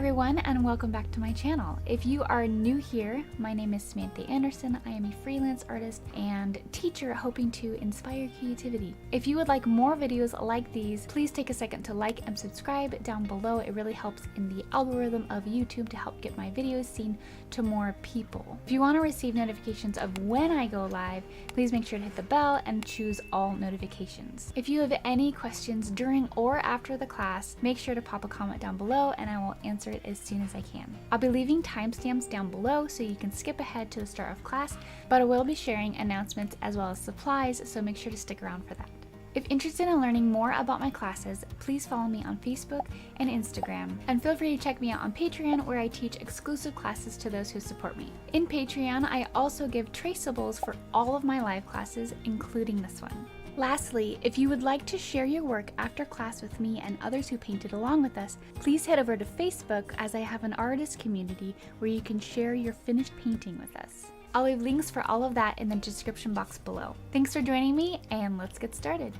everyone, and welcome back to my channel. If you are new here, my name is Samantha Anderson. I am a freelance artist and teacher hoping to inspire creativity. If you would like more videos like these, please take a second to like and subscribe down below. It really helps in the algorithm of YouTube to help get my videos seen to more people. If you want to receive notifications of when I go live, please make sure to hit the bell and choose all notifications. If you have any questions during or after the class, make sure to pop a comment down below and I will answer it as soon as I can. I'll be leaving timestamps down below so you can skip ahead to the start of class, but I will be sharing announcements as well as supplies, so make sure to stick around for that. If interested in learning more about my classes, please follow me on Facebook and Instagram, and feel free to check me out on Patreon, where I teach exclusive classes to those who support me. In Patreon, I also give traceables for all of my live classes, including this one. Lastly, if you would like to share your work after class with me and others who painted along with us, please head over to Facebook, as I have an artist community where you can share your finished painting with us. I'll leave links for all of that in the description box below. Thanks for joining me, and let's get started.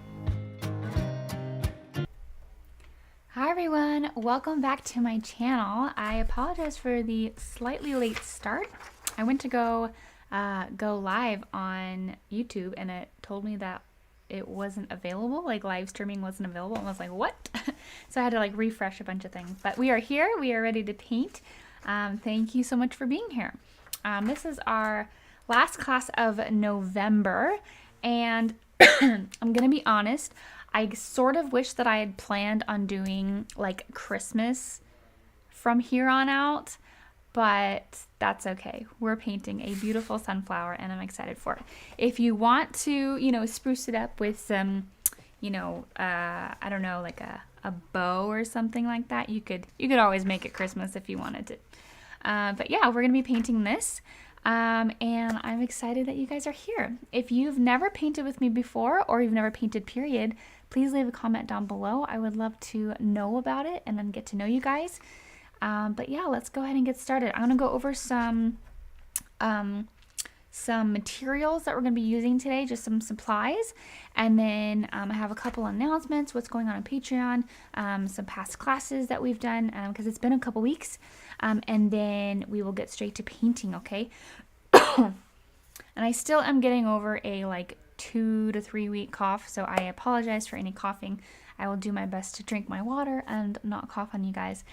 Hi everyone, welcome back to my channel. I apologize for the slightly late start. I went to go live on YouTube and it told me that it wasn't available, like live streaming wasn't available, and I was like, what? So I had to like refresh a bunch of things, but we are here, we are ready to paint. Thank you so much for being here. This is our last class of November, and I'm gonna be honest, I sort of wish that I had planned on doing like Christmas from here on out, but that's okay. We're painting a beautiful sunflower and I'm excited for it. If you want to, spruce it up with some, I don't know, like a bow or something like that, you could always make it Christmas if you wanted to. But yeah, we're gonna be painting this. And I'm excited that you guys are here. If you've never painted with me before, or you've never painted period, please leave a comment down below. I would love to know about it and then get to know you guys. But yeah, let's go ahead and get started. I'm gonna go over some materials that we're gonna be using today, just some supplies, and then I have a couple announcements, what's going on Patreon, some past classes that we've done, because it's been a couple weeks, and then we will get straight to painting, okay? And I still am getting over a like 2 to 3 week cough, so I apologize for any coughing. I will do my best to drink my water and not cough on you guys.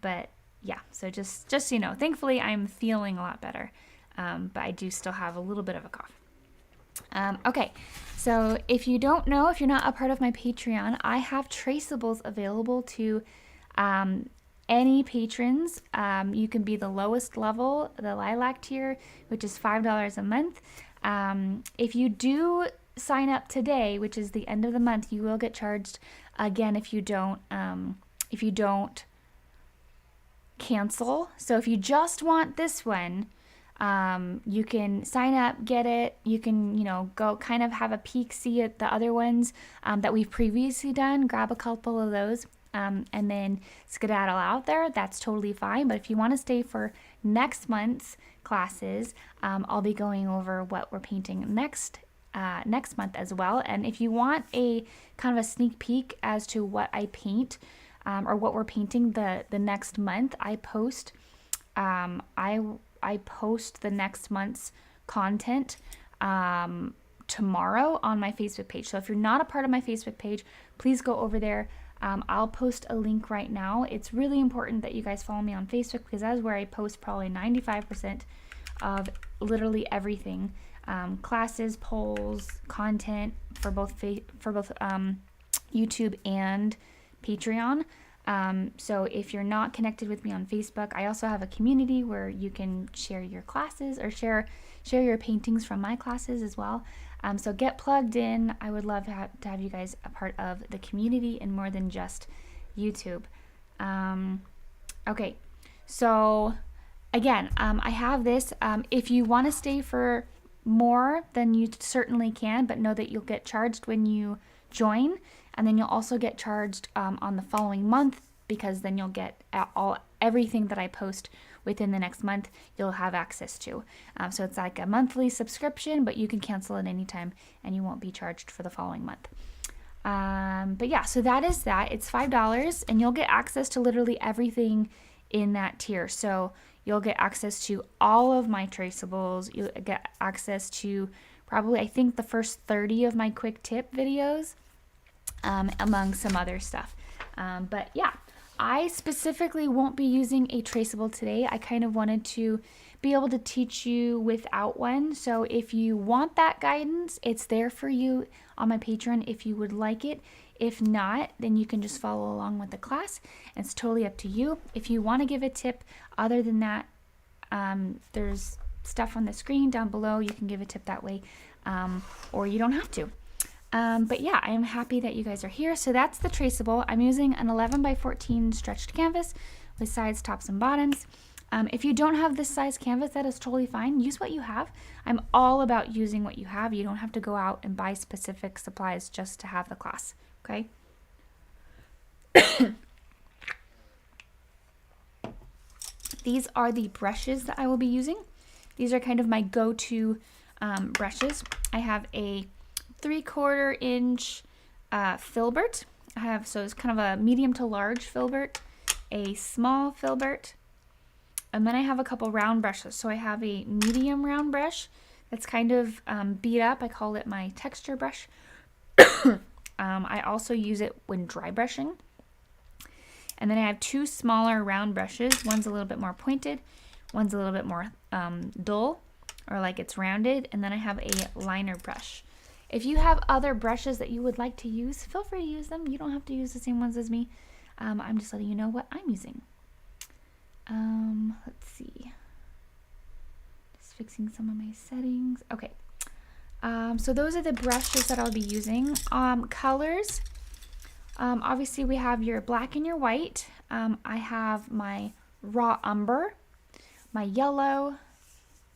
But yeah, so just so you know, thankfully I'm feeling a lot better, but I do still have a little bit of a cough. Okay, so if you don't know, if you're not a part of my Patreon, I have traceables available to any patrons. You can be the lowest level, the lilac tier, which is $5 a month. If you do sign up today, which is the end of the month, you will get charged again if you don't cancel. So if you just want this one, you can sign up, get it. You can, go kind of have a peek, see at the other ones that we've previously done, grab a couple of those, and then skedaddle out there. That's totally fine. But if you want to stay for next month's classes, I'll be going over what we're painting next month as well. And if you want a kind of a sneak peek as to what I paint, or what we're painting the next month, I post the next month's content tomorrow on my Facebook page. So if you're not a part of my Facebook page, please go over there. I'll post a link right now. It's really important that you guys follow me on Facebook, because that's where I post probably 95% of literally everything. Classes, polls, content for both YouTube and Patreon. So if you're not connected with me on Facebook, I also have a community where you can share your classes or share your paintings from my classes as well. So get plugged in. I would love to have you guys a part of the community and more than just YouTube. Okay, so again, I have this. If you want to stay for more, then you certainly can, but know that you'll get charged when you join, and then you'll also get charged on the following month, because then you'll get everything that I post within the next month you'll have access to. So it's like a monthly subscription, but you can cancel at any time and you won't be charged for the following month. But yeah, so that is that. It's $5 and you'll get access to literally everything in that tier. So you'll get access to all of my traceables. You'll get access to probably, I think, the first 30 of my quick tip videos, among some other stuff. But yeah, I specifically won't be using a traceable today. I kind of wanted to be able to teach you without one. So if you want that guidance, it's there for you on my Patreon if you would like it. If not, then you can just follow along with the class. It's totally up to you. If you want to give a tip other than that, there's stuff on the screen down below. You can give a tip that way, or you don't have to. But yeah, I am happy that you guys are here. So that's the traceable. I'm using an 11 by 14 stretched canvas with sides, tops, and bottoms. If you don't have this size canvas, that is totally fine. Use what you have. I'm all about using what you have. You don't have to go out and buy specific supplies just to have the class, okay? These are the brushes that I will be using. These are kind of my go-to brushes. I have a 3/4 inch filbert. So it's kind of a medium to large filbert, a small filbert, and then I have a couple round brushes. So I have a medium round brush that's kind of beat up. I call it my texture brush. I also use it when dry brushing. And then I have two smaller round brushes. One's a little bit more pointed, one's a little bit more dull, or like it's rounded. And then I have a liner brush. If you have other brushes that you would like to use, feel free to use them. You don't have to use the same ones as me. I'm just letting you know what I'm using. Let's see. Just fixing some of my settings. Okay. So those are the brushes that I'll be using. Colors. Obviously we have your black and your white. I have my raw umber, my yellow,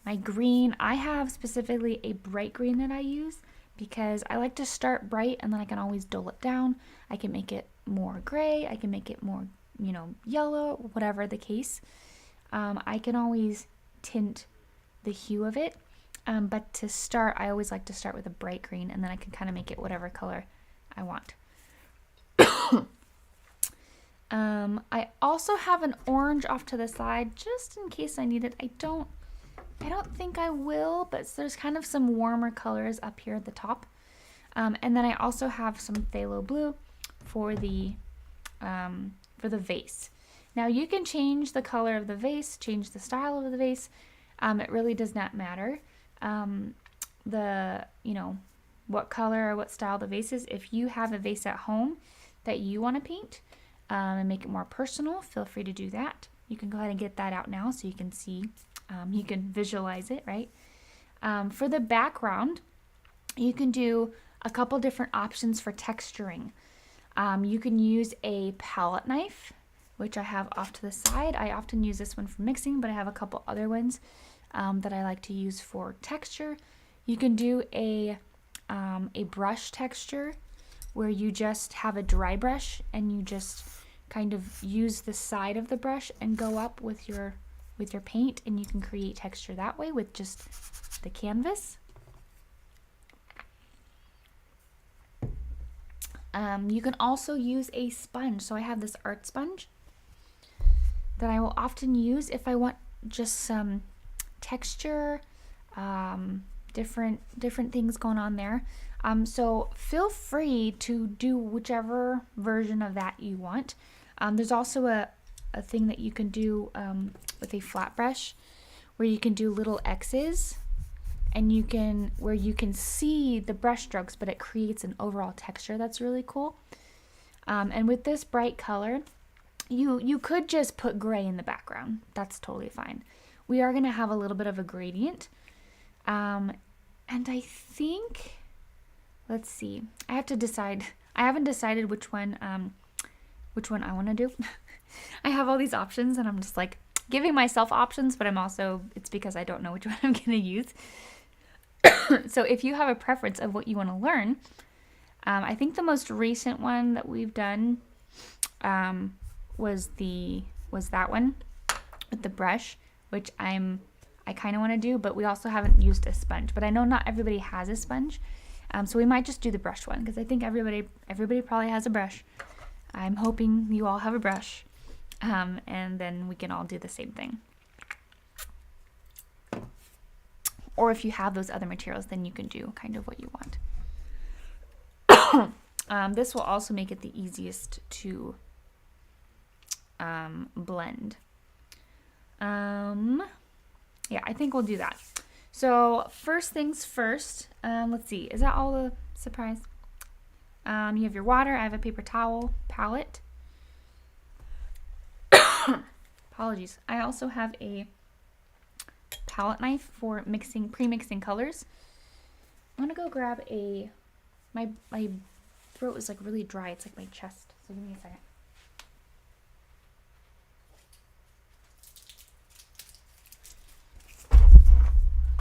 my green. I have specifically a bright green that I use because I like to start bright and then I can always dull it down. I can make it more gray. I can make it more, yellow, whatever the case. I can always tint the hue of it. But to start, I always like to start with a bright green and then I can kind of make it whatever color I want. I also have an orange off to the side just in case I need it. I don't think I will, but there's kind of some warmer colors up here at the top. And then I also have some phthalo blue for the vase. Now you can change the color of the vase, change the style of the vase. It really does not matter. What color or what style the vase is. If you have a vase at home that you want to paint and make it more personal, feel free to do that. You can go ahead and get that out now so you can see, you can visualize it, right? For the background, you can do a couple different options for texturing. You can use a palette knife, which I have off to the side. I often use this one for mixing, but I have a couple other ones that I like to use for texture. You can do a brush texture where you just have a dry brush and you just kind of use the side of the brush and go up with your paint, and you can create texture that way with just the canvas. You can also use a sponge. So I have this art sponge that I will often use if I want just some texture, different things going on there. So feel free to do whichever version of that you want. There's also a thing that you can do with a flat brush where you can do little X's, and you can see the brush strokes, but it creates an overall texture that's really cool. And with this bright color, you could just put gray in the background. That's totally fine. We are going to have a little bit of a gradient. And I think, let's see, I have to decide. I haven't decided which one I want to do. I have all these options and I'm just like giving myself options, but it's because I don't know which one I'm going to use. So if you have a preference of what you want to learn, I think the most recent one that we've done was that one with the brush, which I kind of want to do, but we also haven't used a sponge. But I know not everybody has a sponge. So we might just do the brush one because I think everybody probably has a brush. I'm hoping you all have a brush, and then we can all do the same thing. Or if you have those other materials, then you can do kind of what you want. This will also make it the easiest to blend. Yeah, I think we'll do that. So first things first, let's see, is that all the surprise? You have your water. I have a paper towel palette. Apologies. I also have a palette knife for pre-mixing colors. I'm gonna go grab my throat is like really dry. It's like my chest. So give me a second.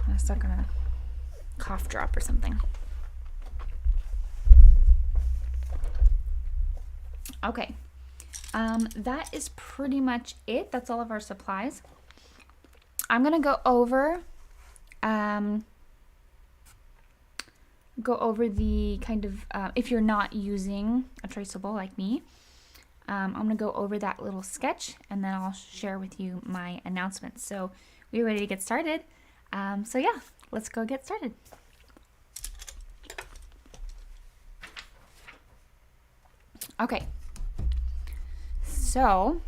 I'm stuck on a cough drop or something. Okay, that is pretty much it. That's all of our supplies. I'm gonna go over the kind of if you're not using a traceable like me, I'm gonna go over that little sketch and then I'll share with you my announcements. So we're ready to get started. So yeah, let's go get started. Okay, so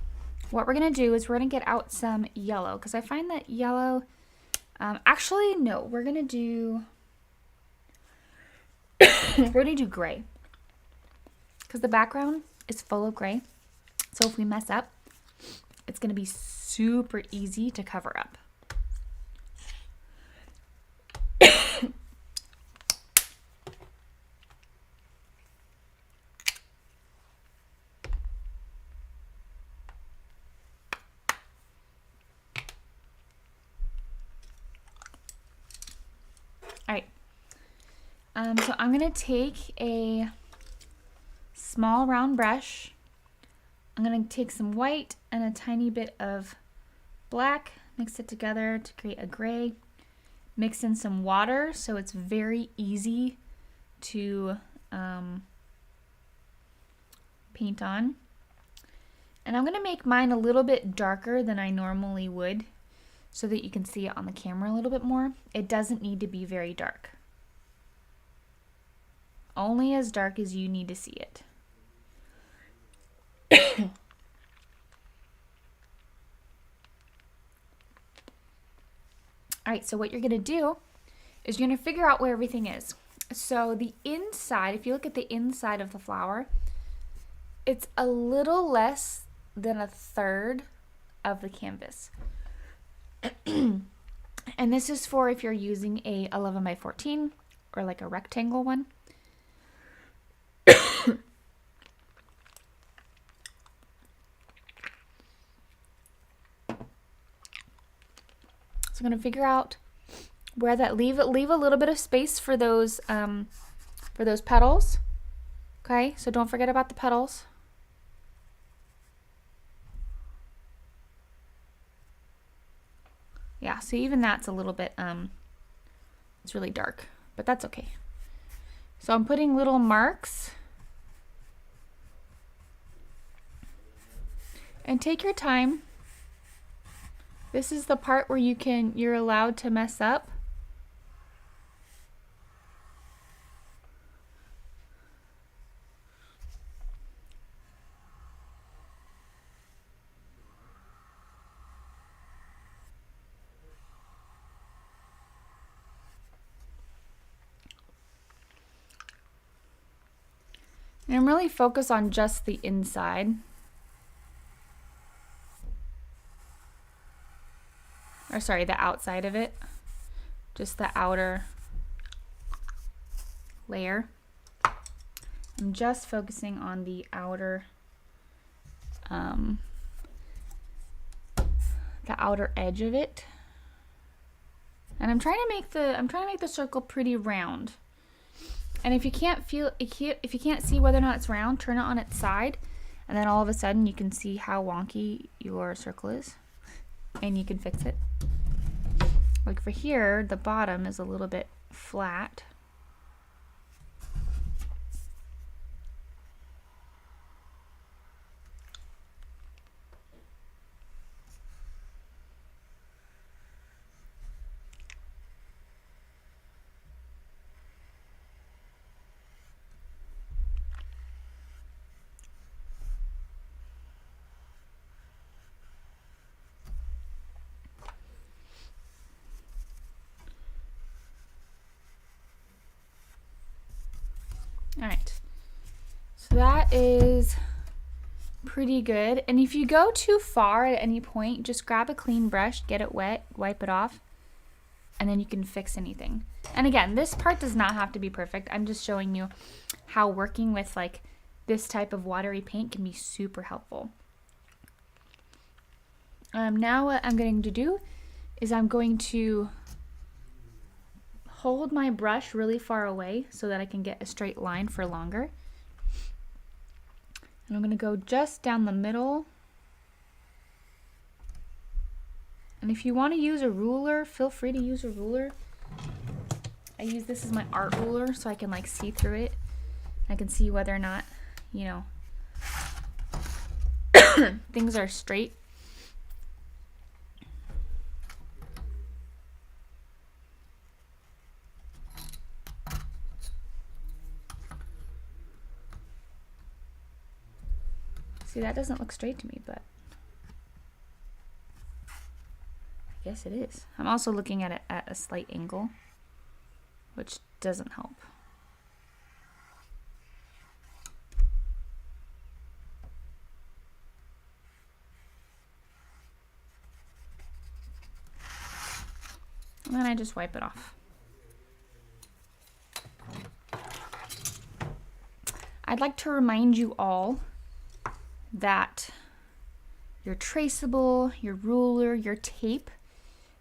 what we're gonna do is we're gonna get out some yellow because I find that yellow, actually no, we're gonna do gray because the background is full of gray. So if we mess up, it's gonna be super easy to cover up. So I'm going to take a small round brush. I'm going to take some white and a tiny bit of black, mix it together to create a gray, mix in some water so it's very easy to paint on. And I'm going to make mine a little bit darker than I normally would so that you can see it on the camera a little bit more. It doesn't need to be very dark. Only as dark as you need to see it. Alright, so what you're going to do is you're going to figure out where everything is. So the inside, if you look at the inside of the flower, it's a little less than a third of the canvas. And this is for if you're using a 11 by 14 or like a rectangle one. So I'm going to figure out where that leave a little bit of space for those petals. Okay, so don't forget about the petals. Yeah, so even that's a little bit it's really dark, but that's okay. So I'm putting little marks. And take your time. This is the part where you're allowed to mess up. And really focus on just the inside. Or sorry, the outside of it. Just the outer layer. I'm just focusing on the outer edge of it. And I'm trying to make the circle pretty round. And if you can't see whether or not it's round, turn it on its side, and then all of a sudden you can see how wonky your circle is, and you can fix it. Like for here, the bottom is a little bit flat. All right, so that is pretty good. And if you go too far at any point, just grab a clean brush, get it wet, wipe it off, and then you can fix anything. And again, this part does not have to be perfect. I'm just showing you how working with like this type of watery paint can be super helpful. Now what I'm going to do is I'm going to hold my brush really far away so that I can get a straight line for longer. And I'm going to go just down the middle. And if you want to use a ruler, feel free to use a ruler. I use this as my art ruler so I can like see through it. I can see whether or not, you know, things are straight. See, that doesn't look straight to me, but I guess it is. I'm also looking at it at a slight angle, which doesn't help. And then I just wipe it off. I'd like to remind you all that your traceable, your ruler, your tape,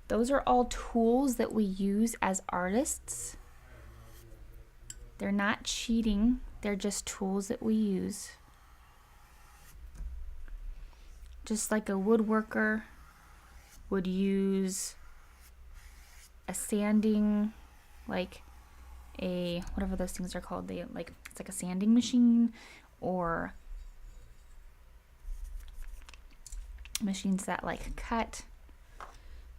those are all tools that we use as artists. They're not cheating, they're just tools that we use. Just like a woodworker would use a sanding, like a, whatever those things are called, they like, it's like a sanding machine, or machines that like cut.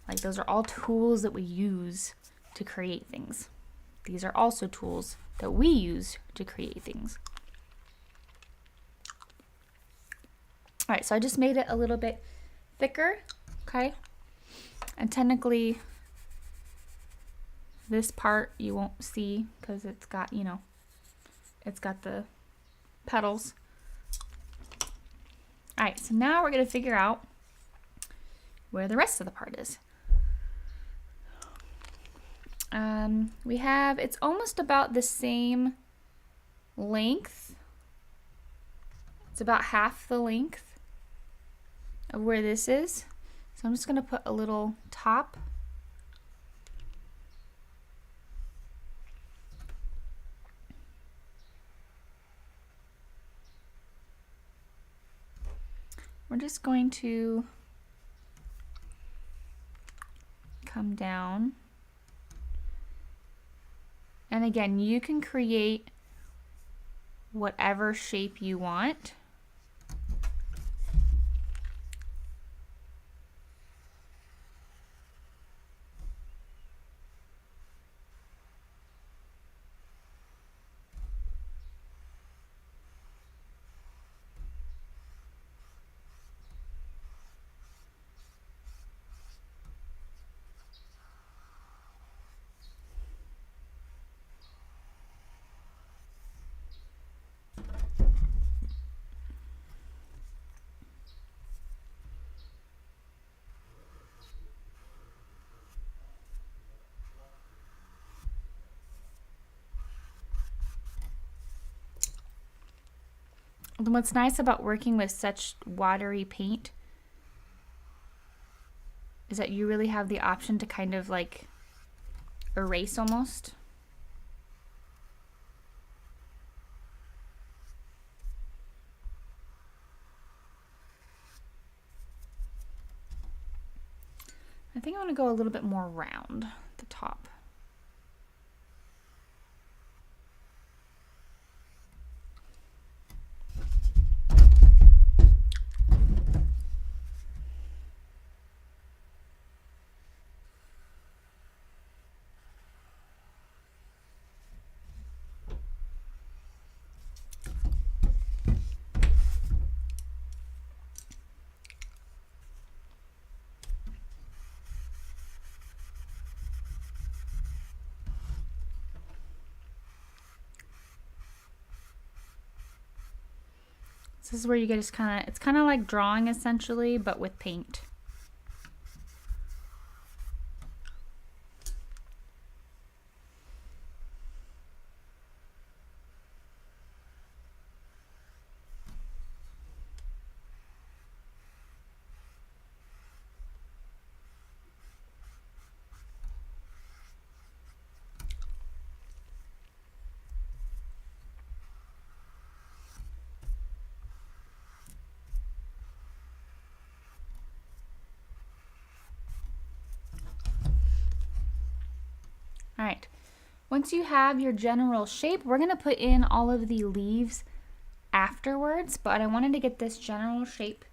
Like those are all tools that we use to create things. These are also tools that we use to create things. All right, so I just made it a little bit thicker, okay? And technically this part you won't see because it's got, you know, it's got the petals. All right, so now we're gonna figure out where the rest of the part is. We have, it's almost about the same length. It's about half the length of where this is. So I'm just gonna put a little top. We're just going to come down. And again, you can create whatever shape you want. What's nice about working with such watery paint is that you really have the option to kind of like erase almost. I think I want to go a little bit more round at the top. This is where you get just kind of, it's kind of like drawing essentially, but with paint. All right, once you have your general shape, we're gonna put in all of the leaves afterwards, but I wanted to get this general shape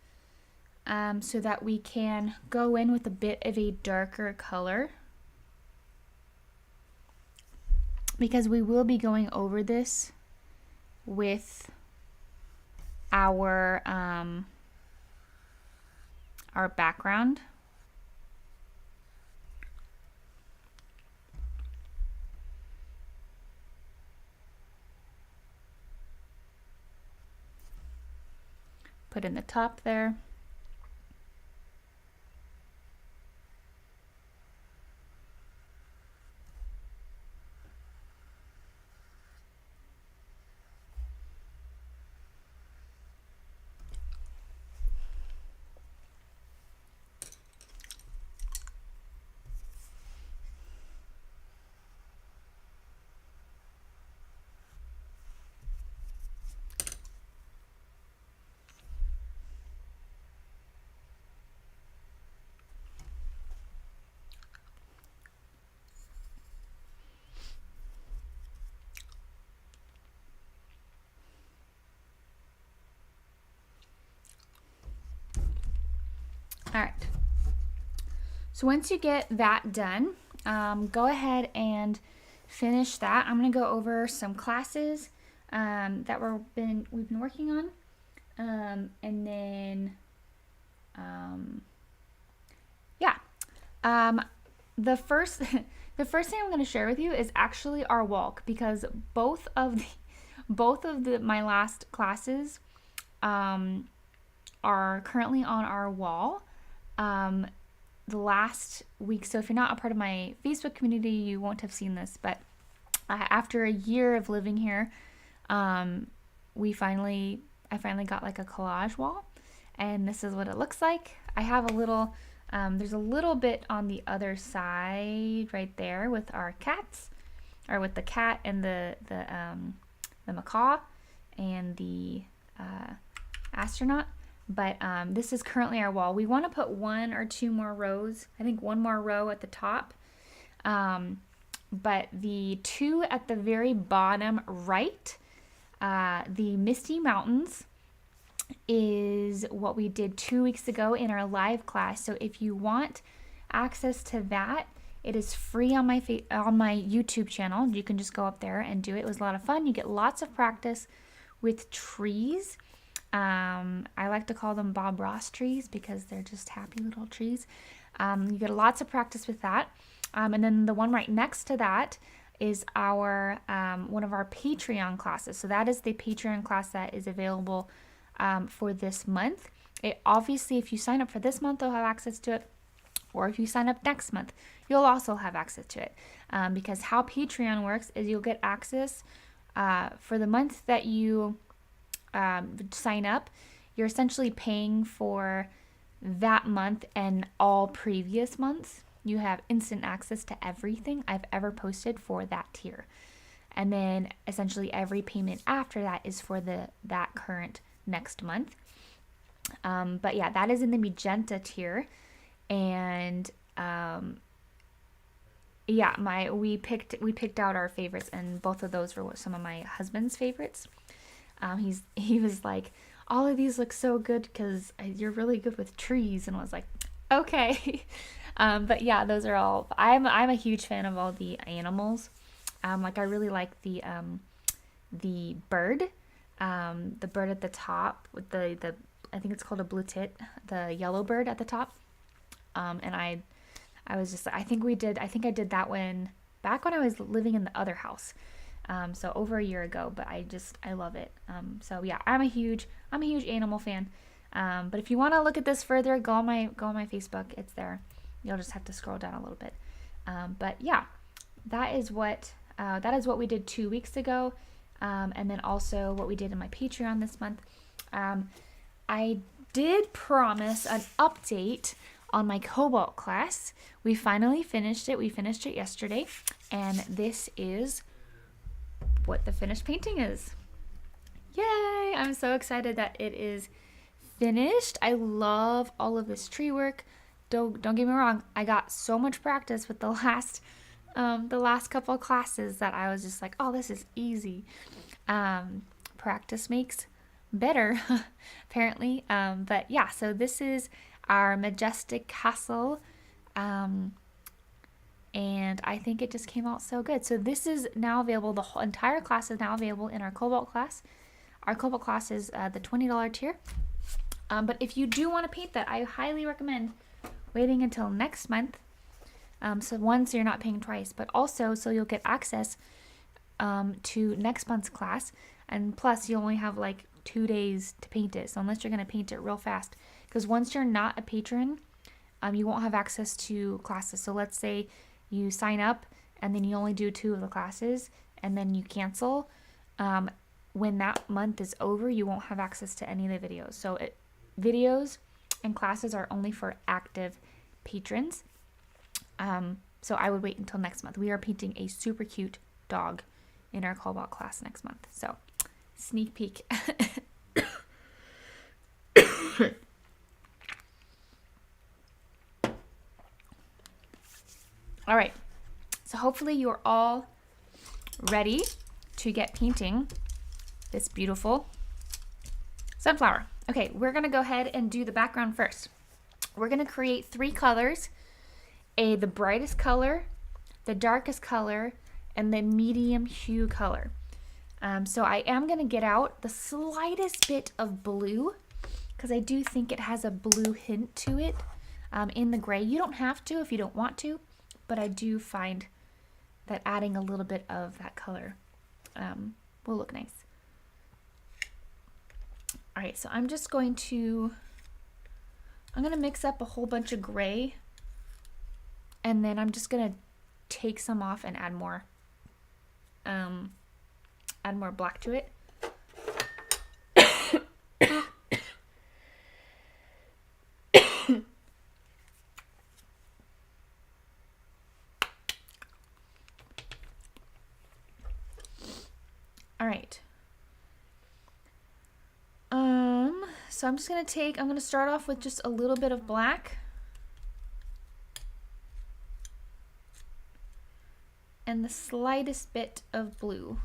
so that we can go in with a bit of a darker color, because we will be going over this with our background. Put in the top there. All right, so once you get that done, go ahead and finish that. I'm gonna go over some classes that we've been working on, and then yeah, the first the first thing I'm going to share with you is actually our walk, because both of my last classes are currently on our wall. The last week, so if you're not a part of my Facebook community, you won't have seen this, but after a year of living here, I finally got like a collage wall, and this is what it looks like. I have a little, there's a little bit on the other side right there with our cats, or with the cat and the macaw and the astronaut. But this is currently our wall. We want to put 1 or 2 more rows. I think 1 more row at the top. But the 2 at the very bottom right, the Misty Mountains, is what we did 2 weeks ago in our live class. So if you want access to that, it is free on my YouTube channel. You can just go up there and do it. It was a lot of fun. You get lots of practice with trees. I like to call them Bob Ross trees because they're just happy little trees. You get lots of practice with that. And then the one right next to that is our one of our Patreon classes. So that is the Patreon class that is available for this month. Obviously, if you sign up for this month, you'll have access to it. Or if you sign up next month, you'll also have access to it. Because how Patreon works is you'll get access for the month that you sign up. You're essentially paying for that month and all previous months. You have instant access to everything I've ever posted for that tier. And then essentially every payment after that is for that current next month. But yeah, that is in the magenta tier. And yeah, we picked out our favorites, and both of those were some of my husband's favorites. He was like, all of these look so good because you're really good with trees, and I was like, okay. But yeah, those are all. I'm a huge fan of all the animals. Like I really like the bird, the bird at the top with the I think it's called a blue tit, the yellow bird at the top. And I was just, I think I did that back when I was living in the other house. So over a year ago, but I love it. So yeah, I'm a huge animal fan. But if you want to look at this further, go on my Facebook. It's there. You'll just have to scroll down a little bit. But yeah, that is what we did 2 weeks ago, and then also what we did in my Patreon this month. I did promise an update on my cobalt class. We finally finished it. We finished it yesterday, and this is what the finished painting is. Yay! I'm so excited that it is finished. I love all of this tree work. Don't get me wrong. I got so much practice with the last couple of classes that I was just like, oh, this is easy. Practice makes better, apparently. But yeah, so this is our majestic castle. And I think it just came out so good. So this is now available. The whole entire class is now available in our cobalt class. Our cobalt class is the $20 tier. But if you do want to paint that, I highly recommend waiting until next month. So you're not paying twice, but also so you'll get access to next month's class. And plus you only have like 2 days to paint it. So unless you're going to paint it real fast, because once you're not a patron, you won't have access to classes. So let's say you sign up and then you only do 2 of the classes and then you cancel. When that month is over, you won't have access to any of the videos. So videos and classes are only for active patrons. So I would wait until next month. We are painting a super cute dog in our cobalt class next month. So sneak peek. All right, so hopefully you're all ready to get painting this beautiful sunflower. Okay, we're gonna go ahead and do the background first. We're gonna create 3 colors, the brightest color, the darkest color, and the medium hue color. So I am gonna get out the slightest bit of blue because I do think it has a blue hint to it in the gray. You don't have to if you don't want to, but I do find that adding a little bit of that color will look nice. All right, so I'm gonna mix up a whole bunch of gray, and then I'm just gonna take some off and add more black to it. All right. So I'm gonna start off with just a little bit of black. And the slightest bit of blue.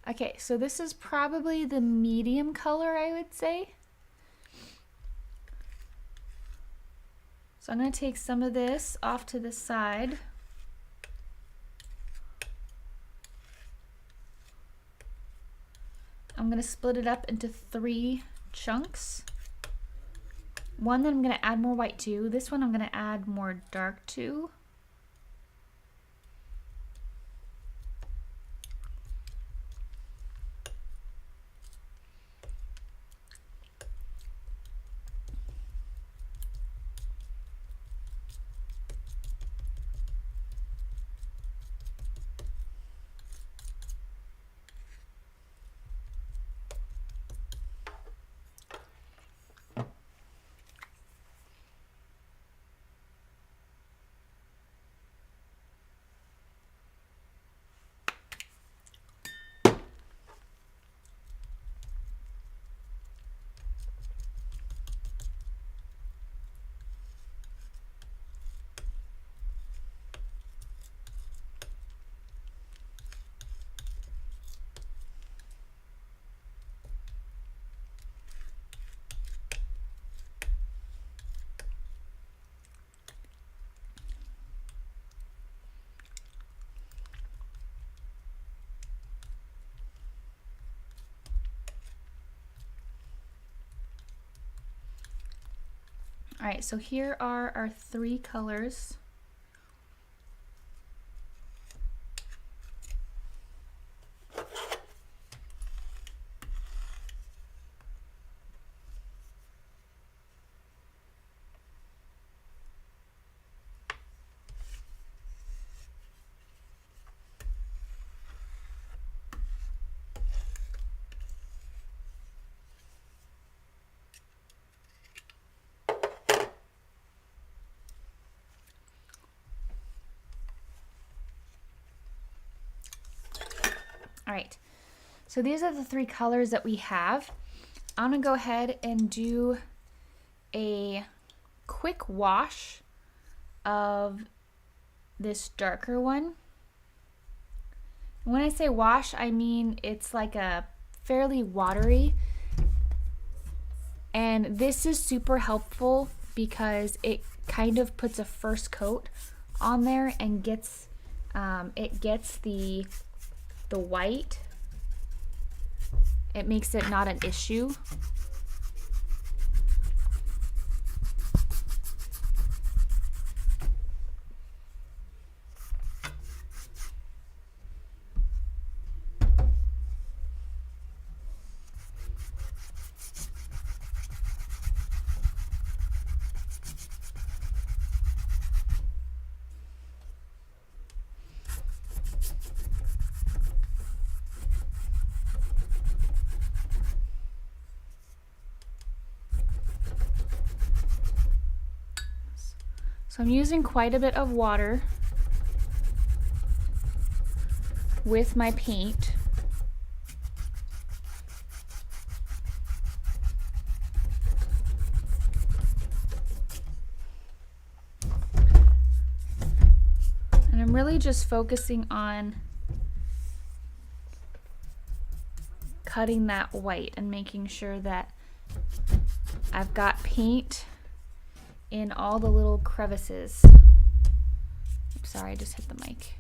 Okay, so this is probably the medium color, I would say. So I'm going to take some of this off to the side. I'm going to split it up into 3 chunks. One that I'm going to add more white to. This one I'm going to add more dark to. Alright, so here are our 3 colors. All right, so these are the 3 colors that we have. I'm gonna go ahead and do a quick wash of this darker one. When I say wash, I mean it's like a fairly watery, and this is super helpful because it kind of puts a first coat on there and gets it gets the white. It makes it not an issue. So I'm using quite a bit of water with my paint. And I'm really just focusing on cutting that white and making sure that I've got paint in all the little crevices. Oops, sorry, I just hit the mic.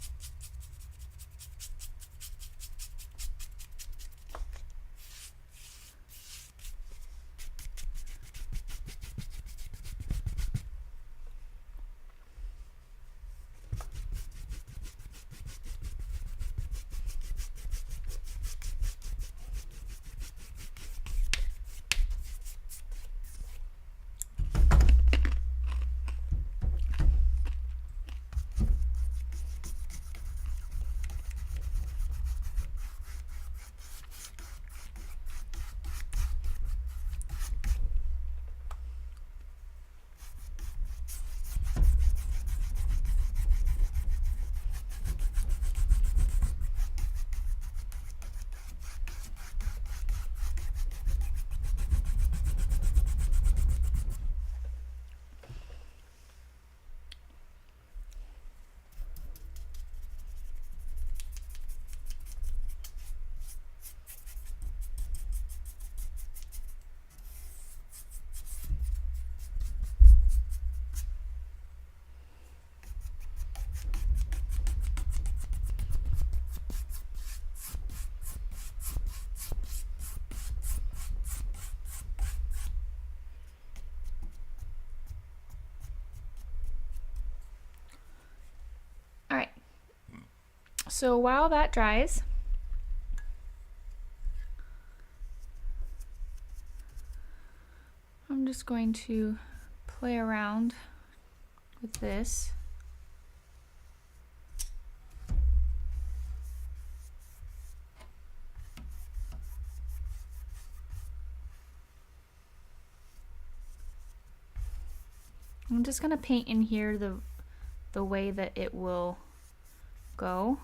So while that dries, I'm just going to play around with this. I'm just going to paint in here the way that it will go.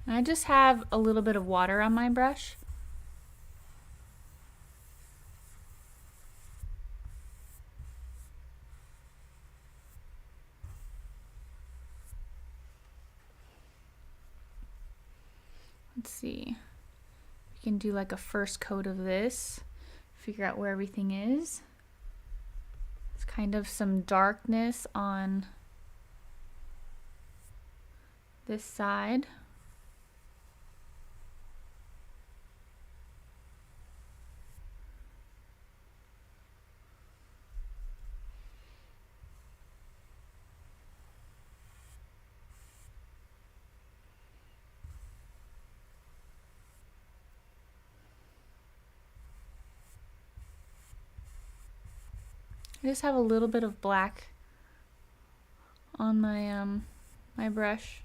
I just have a little bit of water on my brush. let's see. We can do like a first coat of this, figure out where everything is. It's kind of some darkness on this side. I just have a little bit of black on my my brush.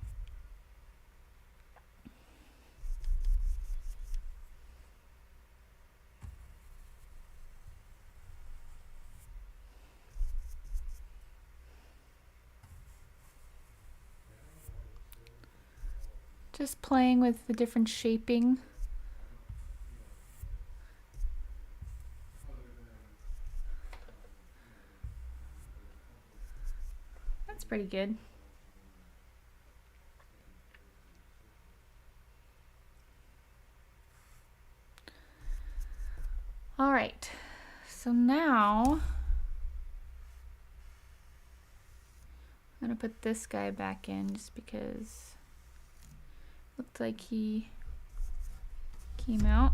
Just playing with the different shaping. That's pretty good. All right, so now I'm gonna put this guy back in just because it looked like he came out.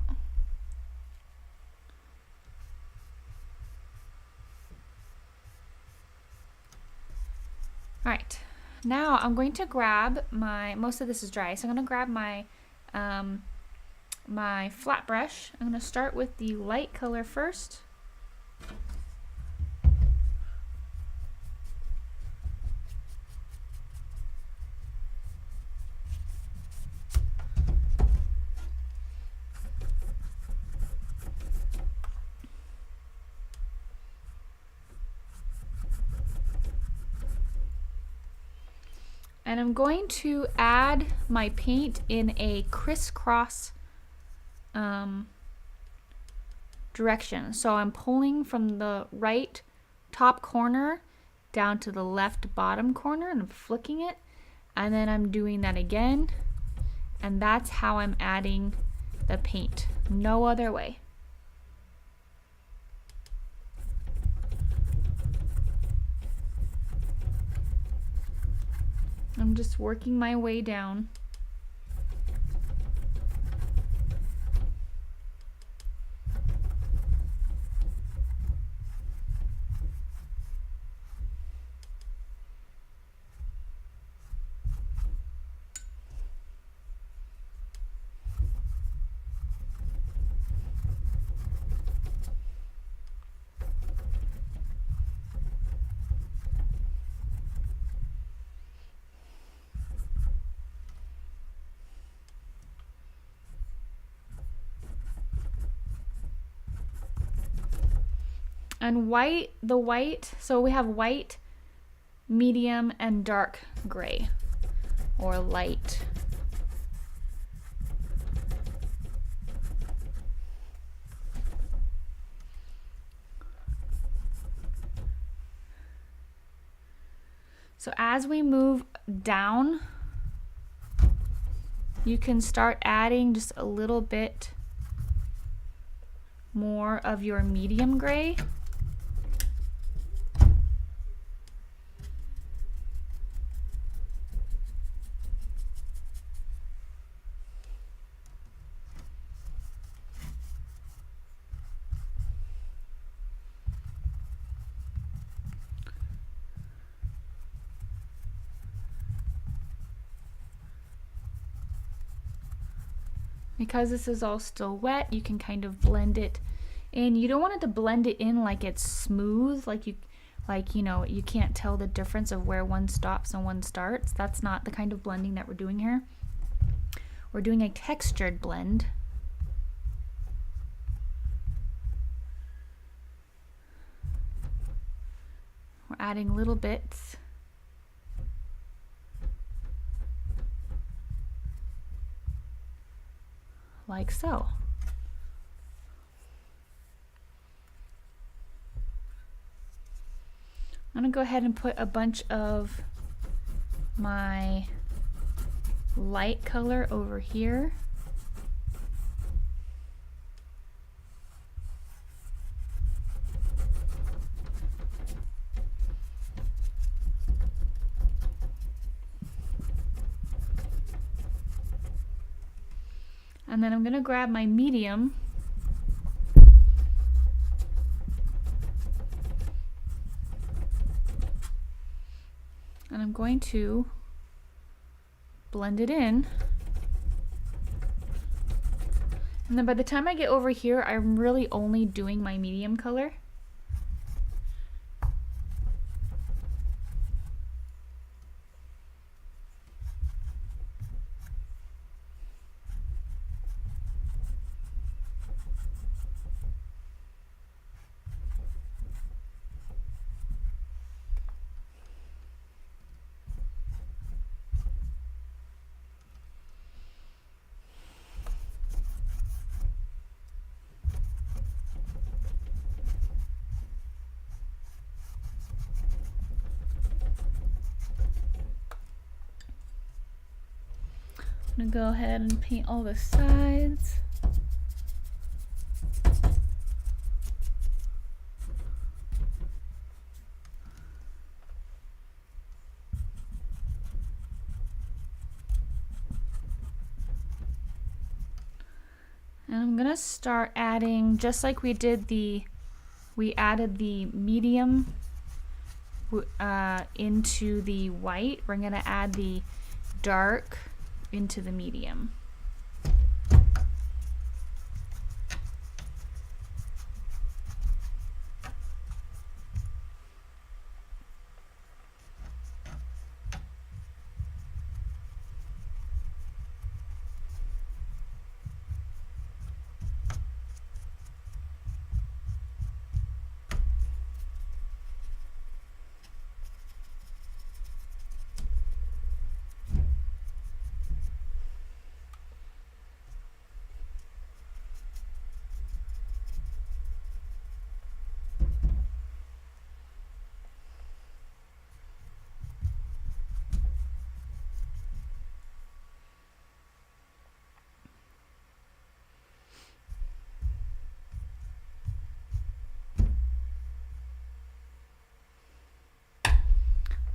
All right, now I'm going to grab my, most of this is dry, so I'm gonna grab my my flat brush. I'm gonna start with the light color first. And I'm going to add my paint in a crisscross direction. So I'm pulling from the right top corner down to the left bottom corner and I'm flicking it, and then I'm doing that again, and that's how I'm adding the paint. No other way. I'm just working my way down. And white, the white, so we have white, medium, and dark gray, or light. So as we move down, you can start adding just a little bit more of your medium gray. Because this is all still wet, you can kind of blend it in. You don't want it to blend it in like it's smooth, like you know, you can't tell the difference of where one stops and one starts. That's not the kind of blending that we're doing here. We're doing a textured blend. We're adding little bits. Like so. I'm gonna go ahead and put a bunch of my light color over here. And then I'm going to grab my medium and I'm going to blend it in. And then by the time I get over here, I'm really only doing my medium color. I'm gonna go ahead and paint all the sides. And I'm gonna start adding, just like we did we added the medium into the white, we're gonna add the dark into the medium.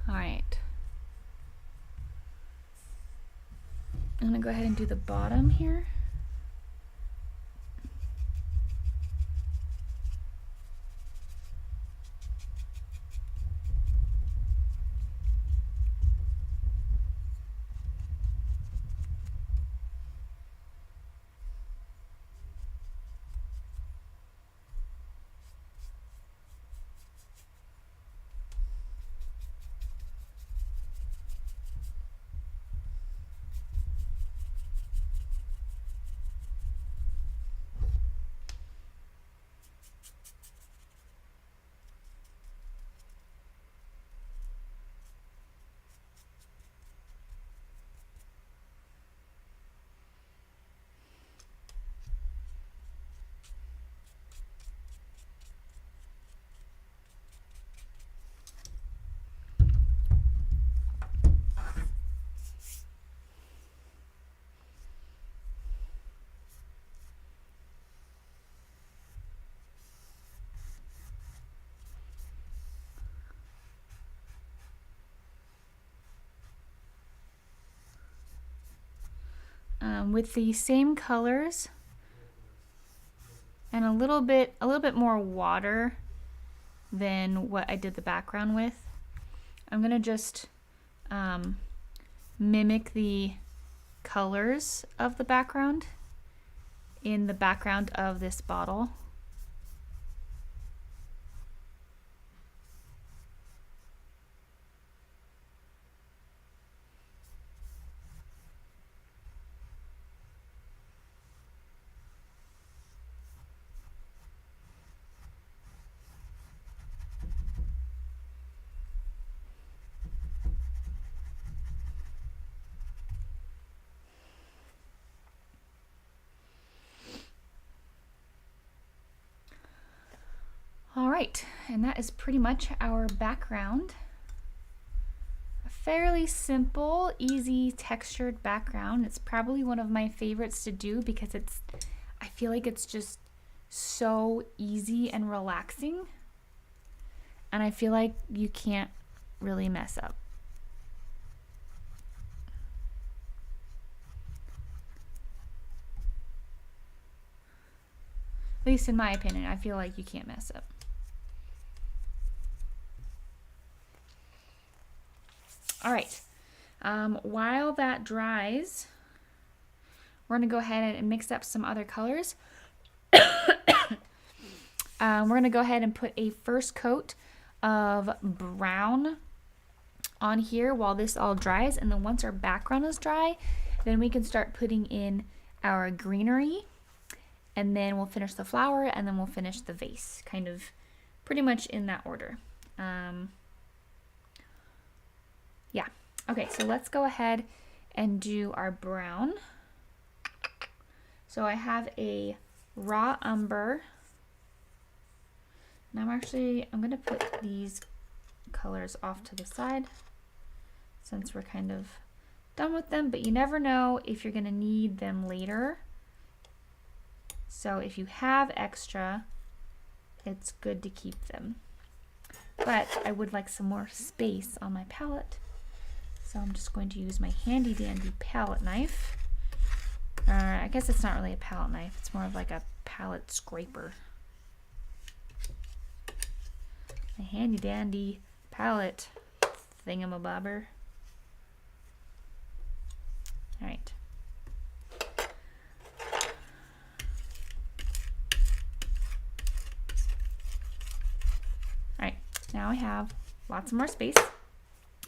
All right. I'm gonna go ahead and do the bottom here. With the same colors and a little bit more water than what I did the background with, I'm gonna just mimic the colors of the background in the background of this bottle. All right, and that is pretty much our background. A fairly simple, easy textured background. It's probably one of my favorites to do because I feel like it's just so easy and relaxing. And I feel like you can't really mess up. least in my opinion. I feel like you can't mess up. All right, while that dries, we're gonna go ahead and mix up some other colors. We're gonna go ahead and put a first coat of brown on here while this all dries, and then once our background is dry, then we can start putting in our greenery, and then we'll finish the flower, and then we'll finish the vase, kind of pretty much in that order. Yeah, okay, so let's go ahead and do our brown. So I have a raw umber, and I'm gonna put these colors off to the side since we're kind of done with them, but you never know if you're gonna need them later. So if you have extra, it's good to keep them. But I would like some more space on my palette, so I'm just going to use my handy dandy palette knife. I guess it's not really a palette knife, it's more of like a palette scraper. My handy dandy palette thingamabobber. All right. All right, now I have lots more space.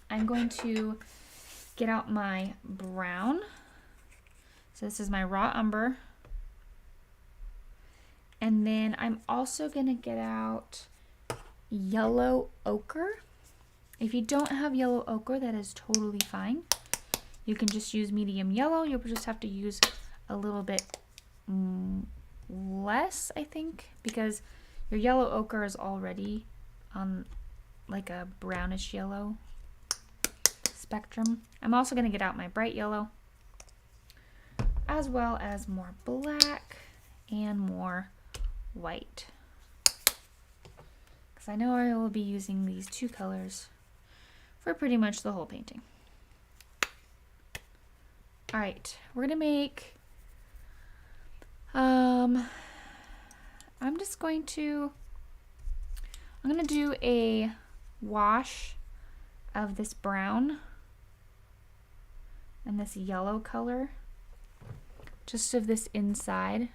I'm going to get out my brown. So this is my raw umber. And then I'm also gonna get out yellow ochre. If you don't have yellow ochre, that is totally fine. You can just use medium yellow. You'll just have to use a little bit less, I think, because your yellow ochre is already on like a brownish yellow spectrum. I'm also going to get out my bright yellow, as well as more black and more white, because I know I will be using these two colors for pretty much the whole painting. All right, we're gonna make, I'm gonna do a wash of this brown and this yellow color, just of this inside.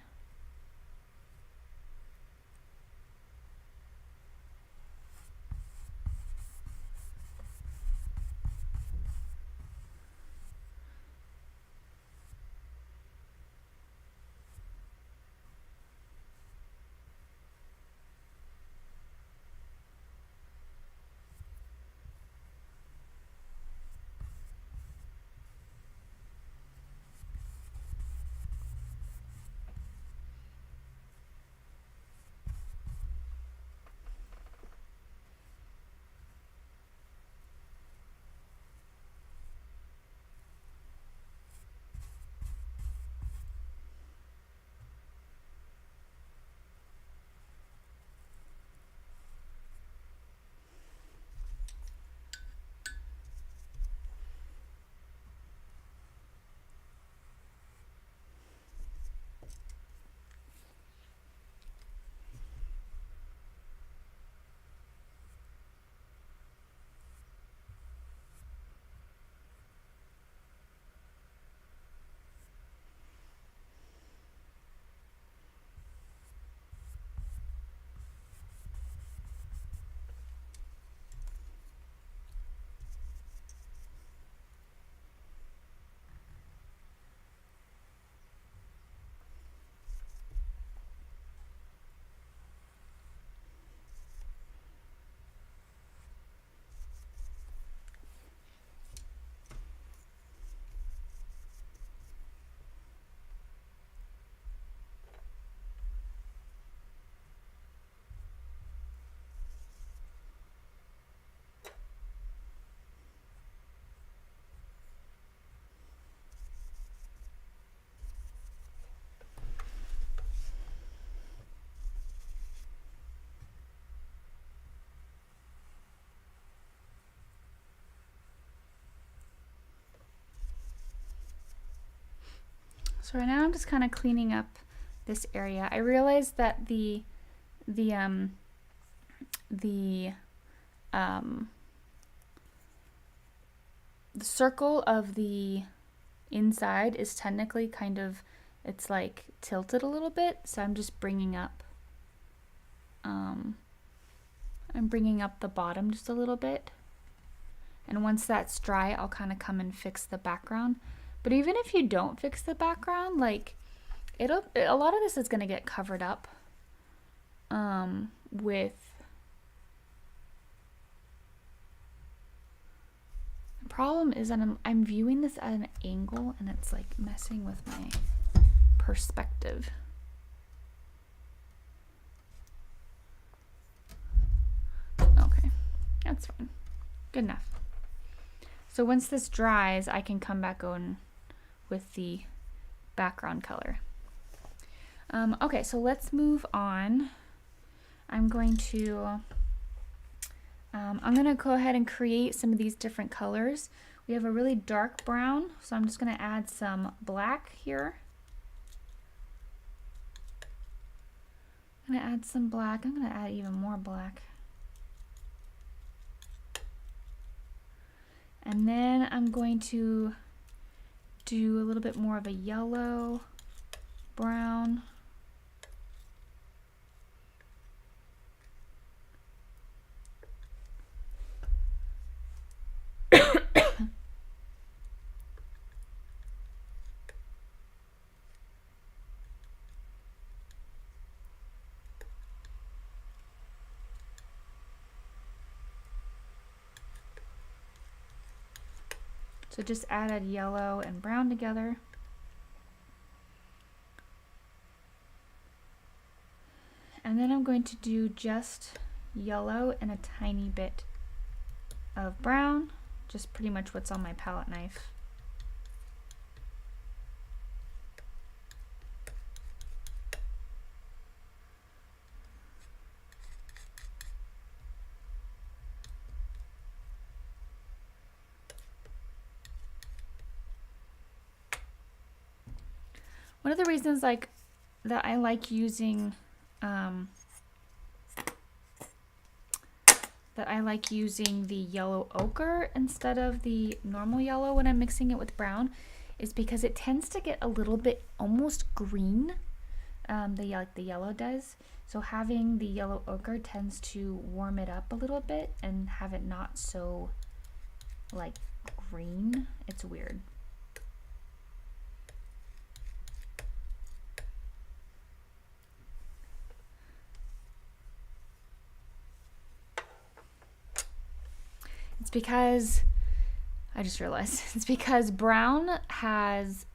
So right now I'm just kind of cleaning up this area. I realized that the circle of the inside is technically kind of, it's like tilted a little bit, so I'm just bringing up the bottom just a little bit, and once that's dry I'll kind of come and fix the background. But even if you don't fix the background, like a lot of this is going to get covered up with the problem is that I'm viewing this at an angle and it's like messing with my perspective. Okay, that's fine. Good enough. So once this dries, I can come back on with the background color. Okay, so let's move on. I'm going to go ahead and create some of these different colors. We have a really dark brown, so I'm just going to add some black here. I'm going to add some black. I'm going to add even more black. And then I'm going to do a little bit more of a yellow, brown. So just added yellow and brown together. And then I'm going to do just yellow and a tiny bit of brown, just pretty much what's on my palette knife. One of the reasons that I like using the yellow ochre instead of the normal yellow when I'm mixing it with brown is because it tends to get a little bit almost green, like the yellow does. So having the yellow ochre tends to warm it up a little bit and have it not so like green. It's weird. It's because, I just realized, it's because brown has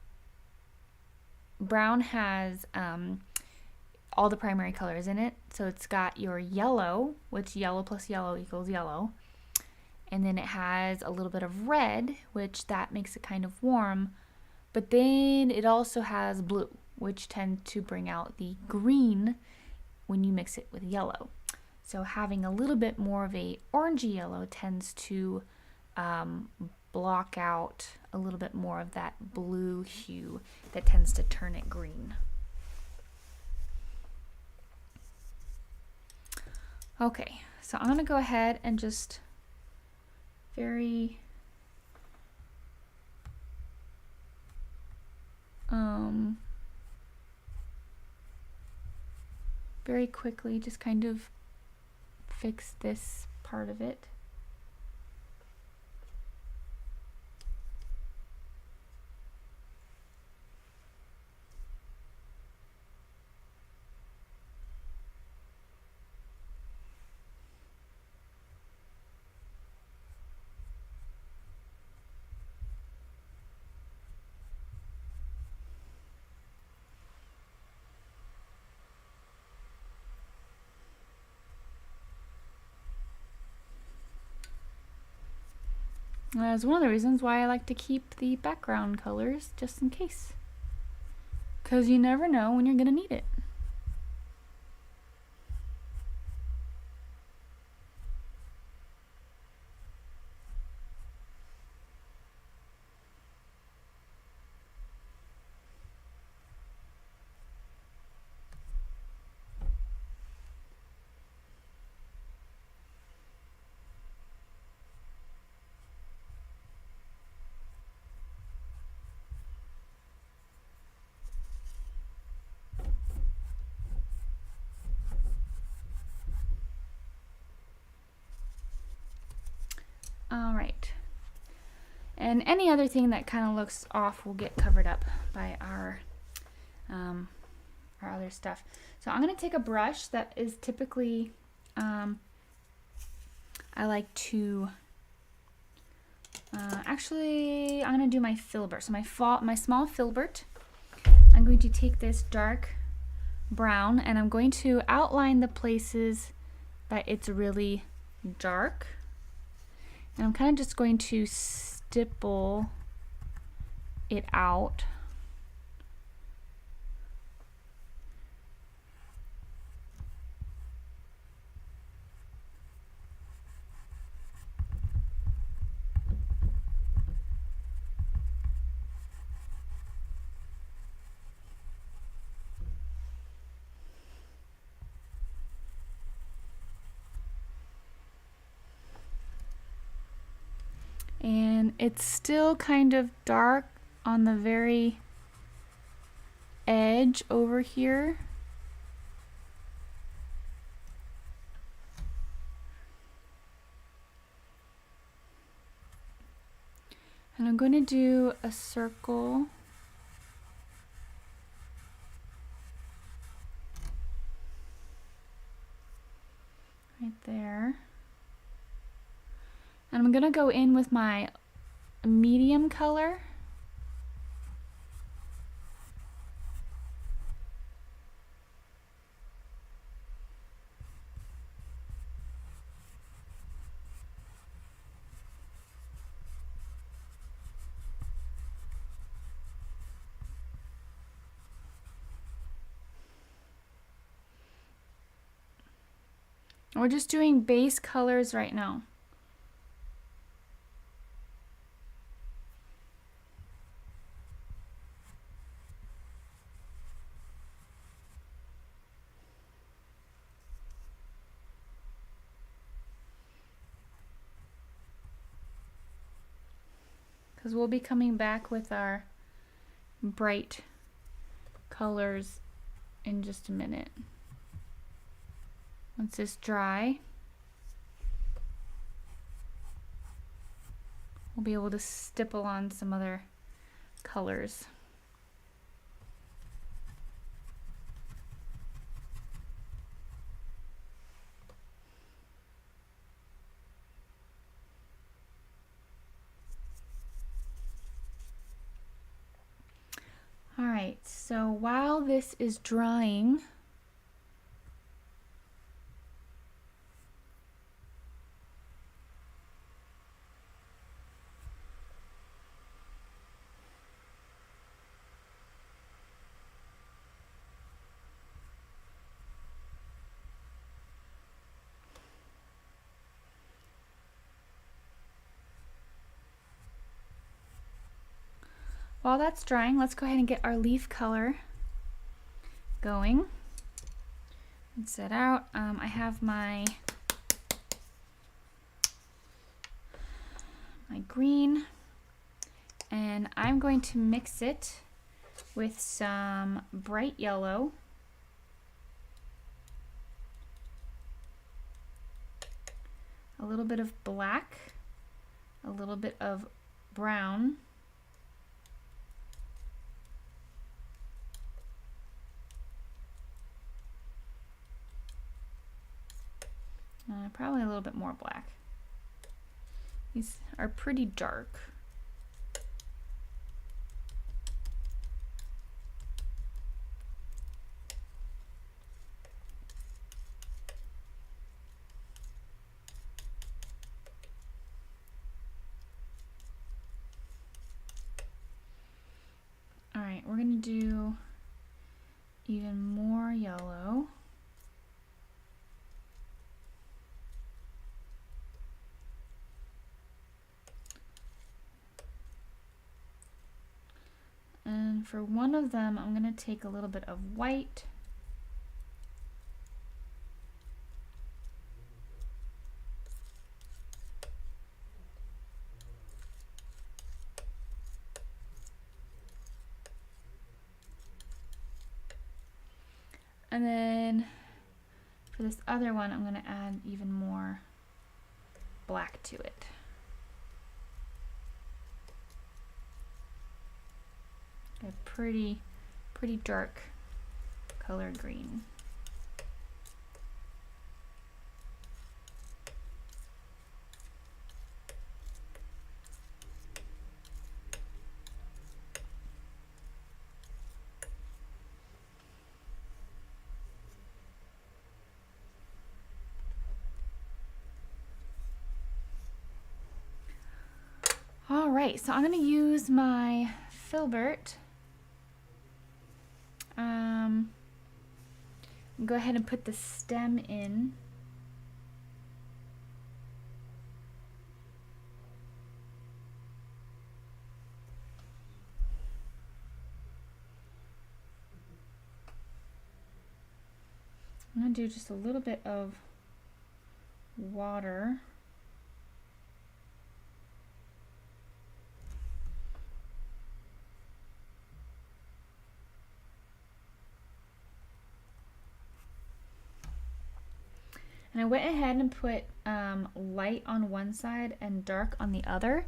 all the primary colors in it. So it's got your yellow, which yellow plus yellow equals yellow. And then it has a little bit of red, which that makes it kind of warm. But then it also has blue, which tends to bring out the green when you mix it with yellow. So having a little bit more of a orangey yellow tends to block out a little bit more of that blue hue that tends to turn it green. Okay, so I'm going to go ahead and just very quickly just kind of fix this part of it. That's one of the reasons why I like to keep the background colors, just in case. Because you never know when you're going to need it. And any other thing that kind of looks off will get covered up by our other stuff. So I'm going to take a brush that is typically, I like to, actually I'm going to do my filbert. So my small filbert, I'm going to take this dark brown and I'm going to outline the places that it's really dark. And I'm kind of just going to stipple it out. And it's still kind of dark on the very edge over here. And I'm going to do a circle right there. And I'm going to go in with my medium color. We're just doing base colors right now. Because we'll be coming back with our bright colors in just a minute. Once it's dry, we'll be able to stipple on some other colors. All right, so while this is drying, while that's drying, let's go ahead and get our leaf color going and set out. I have my green, and I'm going to mix it with some bright yellow, a little bit of black, a little bit of brown, probably a little bit more black. These are pretty dark. All right, we're going to do even more yellow. And for one of them, I'm going to take a little bit of white. And then for this other one, I'm going to add even more black to it. a pretty dark color green. All right, so I'm going to use my filbert. Go ahead and put the stem in. I'm going to do just a little bit of water. And I went ahead and put light on one side and dark on the other.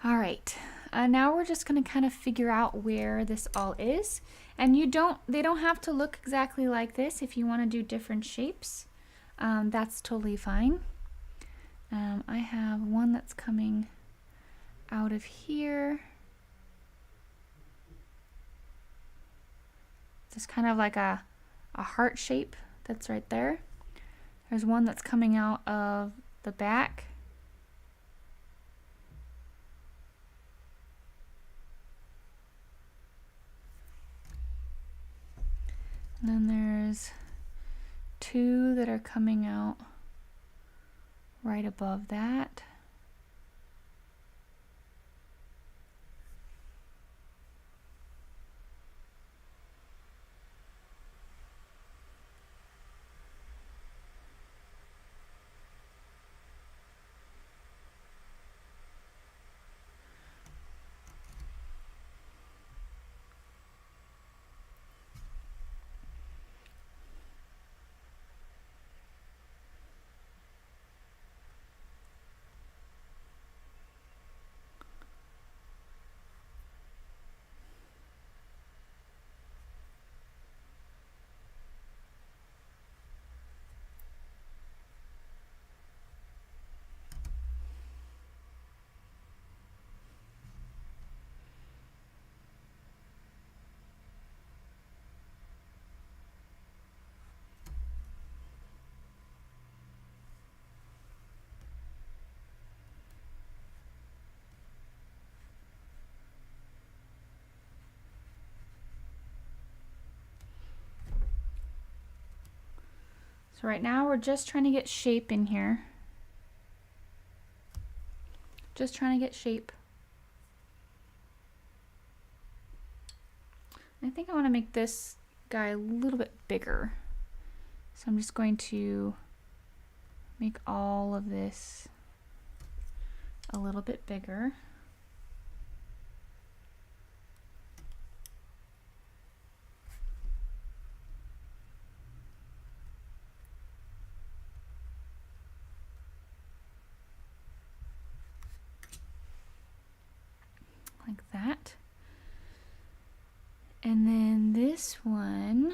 All right, now we're just going to kind of figure out where this all is. And they don't have to look exactly like this. If you want to do different shapes, that's totally fine. I have one that's coming out of here. Just kind of like a heart shape that's right there. There's one that's coming out of the back. And then there's two that are coming out right above that. So right now we're just trying to get shape in here. Just trying to get shape. I think I want to make this guy a little bit bigger. So I'm just going to make all of this a little bit bigger. Like that. And then this one,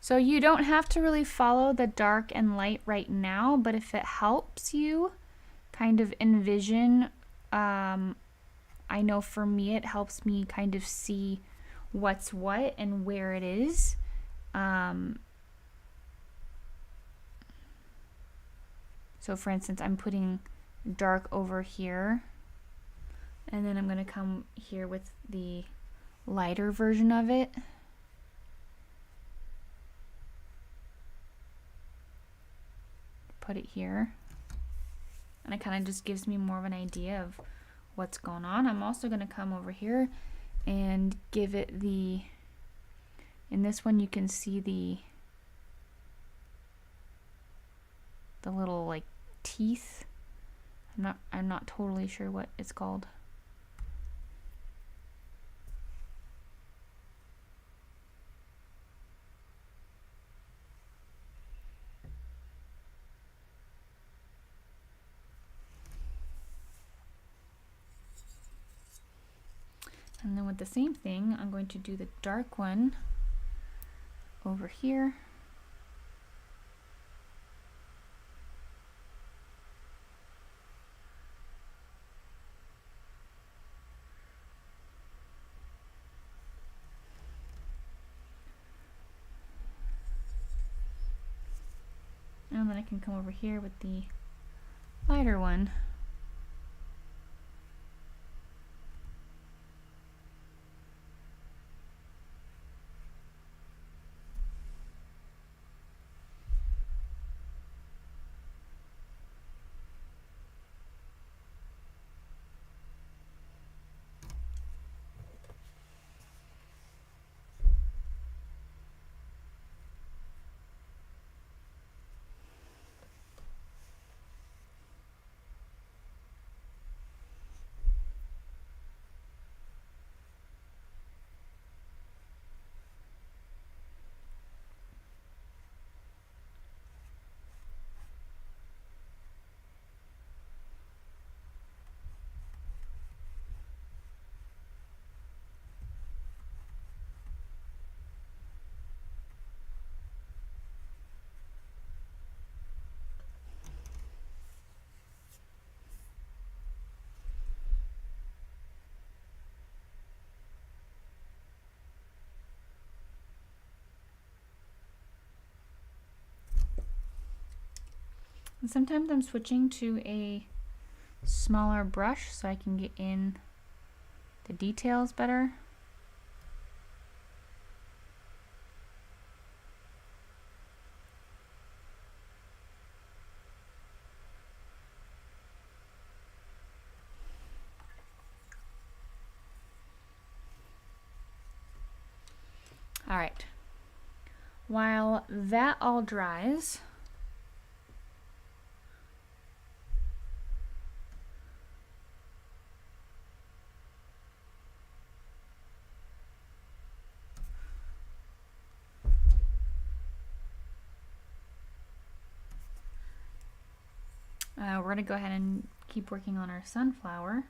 So you don't have to really follow the dark and light right now, but if it helps you kind of envision, I know for me it helps me kind of see what's what and where it is. So for instance, I'm putting dark over here, and then I'm going to come here with the lighter version of it. Put it here, and it kind of just gives me more of an idea of what's going on. I'm also going to come over here and give it the, in this one you can see the little like teeth. I'm not totally sure what it's called. And then with the same thing, I'm going to do the dark one over here. And then I can come over here with the lighter one. And sometimes I'm switching to a smaller brush so I can get in the details better. All right. While that all dries, we're going to go ahead and keep working on our sunflower.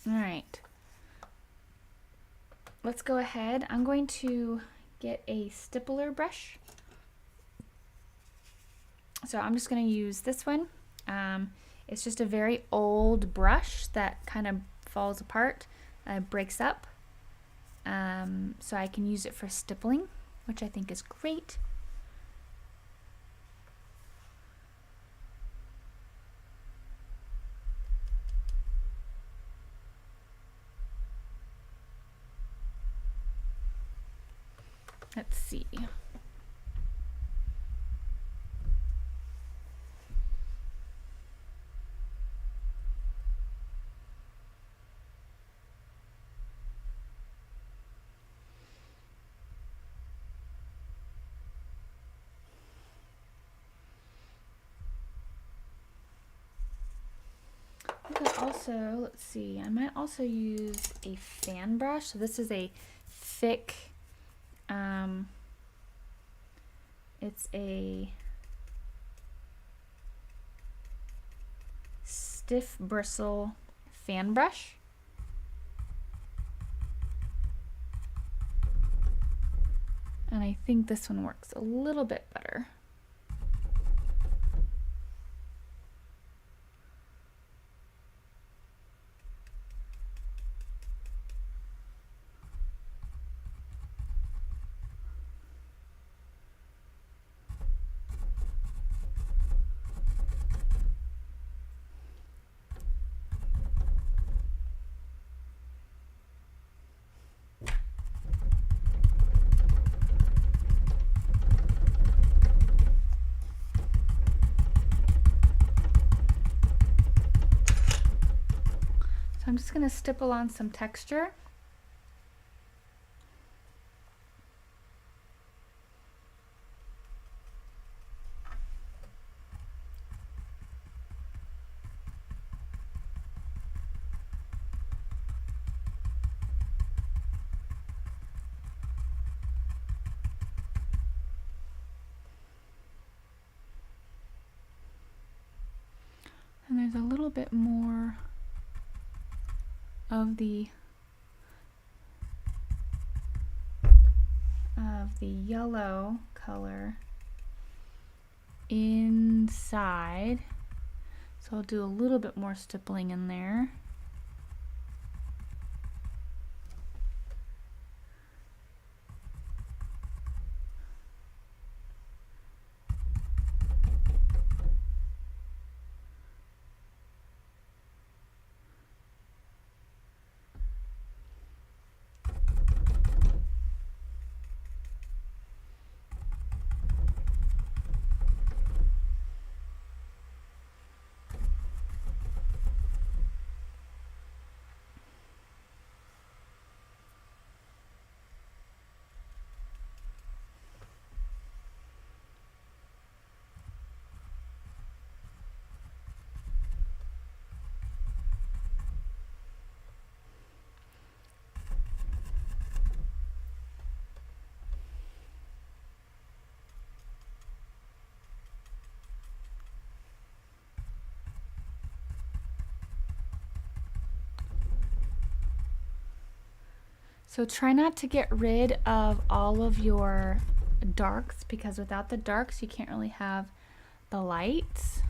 All right, let's go ahead. I'm going to get a stippler brush. So I'm just going to use this one. It's just a very old brush that kind of falls apart, breaks up. So I can use it for stippling, which I think is great. Let's see. Also, let's see, I might also use a fan brush. So this is a thick, it's a stiff bristle fan brush. And I think this one works a little bit better. So I'm just going to stipple on some texture. And there's a little bit more of the yellow color inside. So I'll do a little bit more stippling in there. So try not to get rid of all of your darks, because without the darks you can't really have the lights.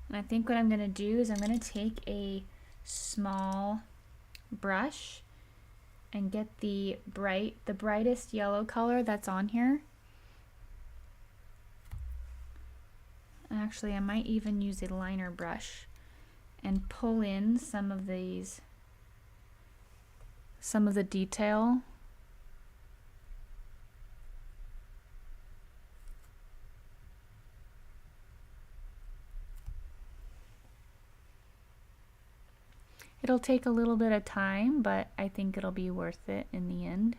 And I think what I'm going to do is I'm going to take a small brush and get the brightest yellow color that's on here. Actually, I might even use a liner brush and pull in some of the detail. It'll take a little bit of time, but I think it'll be worth it in the end.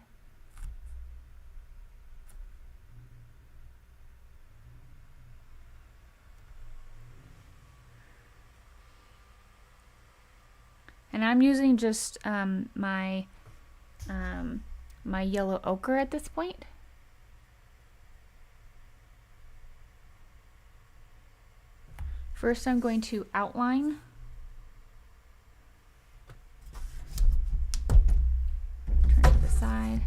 And I'm using just my yellow ochre at this point. First, I'm going to outline. Turn to the side.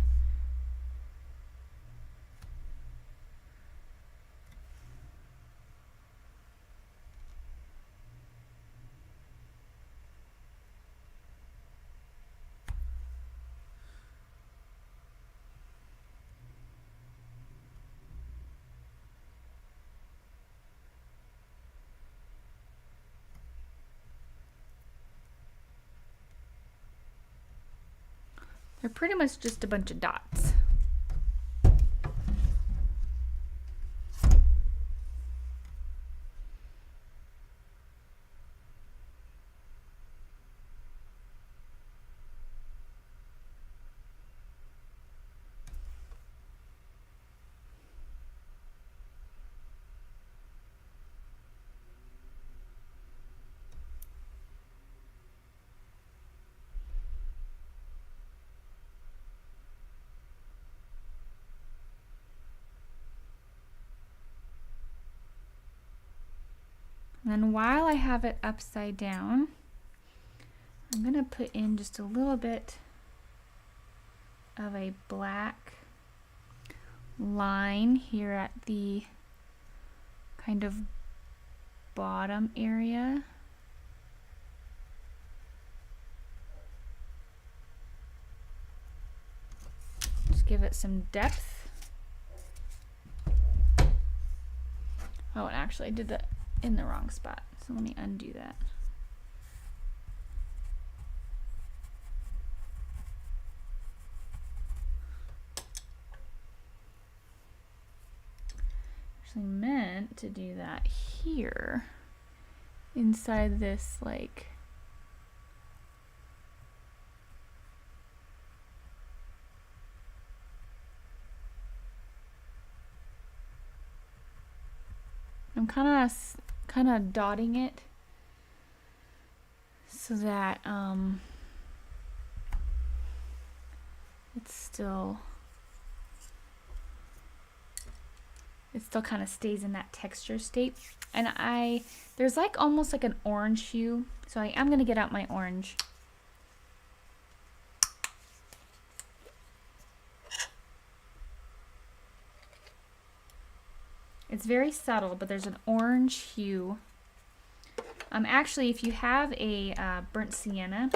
They're pretty much just a bunch of dots. And then while I have it upside down, I'm going to put in just a little bit of a black line here at the kind of bottom area. Just give it some depth. Oh, and actually I did that in the wrong spot, so let me undo that. Actually meant to do that here inside this, like, I'm kind of dotting it so that it still kind of stays in that texture state. And there's like almost like an orange hue, so I am going to get out my orange. It's very subtle, but there's an orange hue. Actually, if you have a burnt sienna,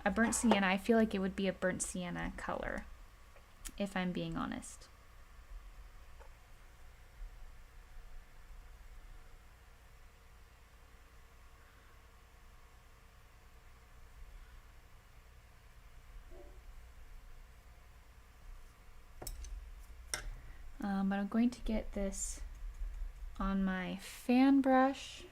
I feel like it would be a burnt sienna color, if I'm being honest. But I'm going to get this on my fan brush.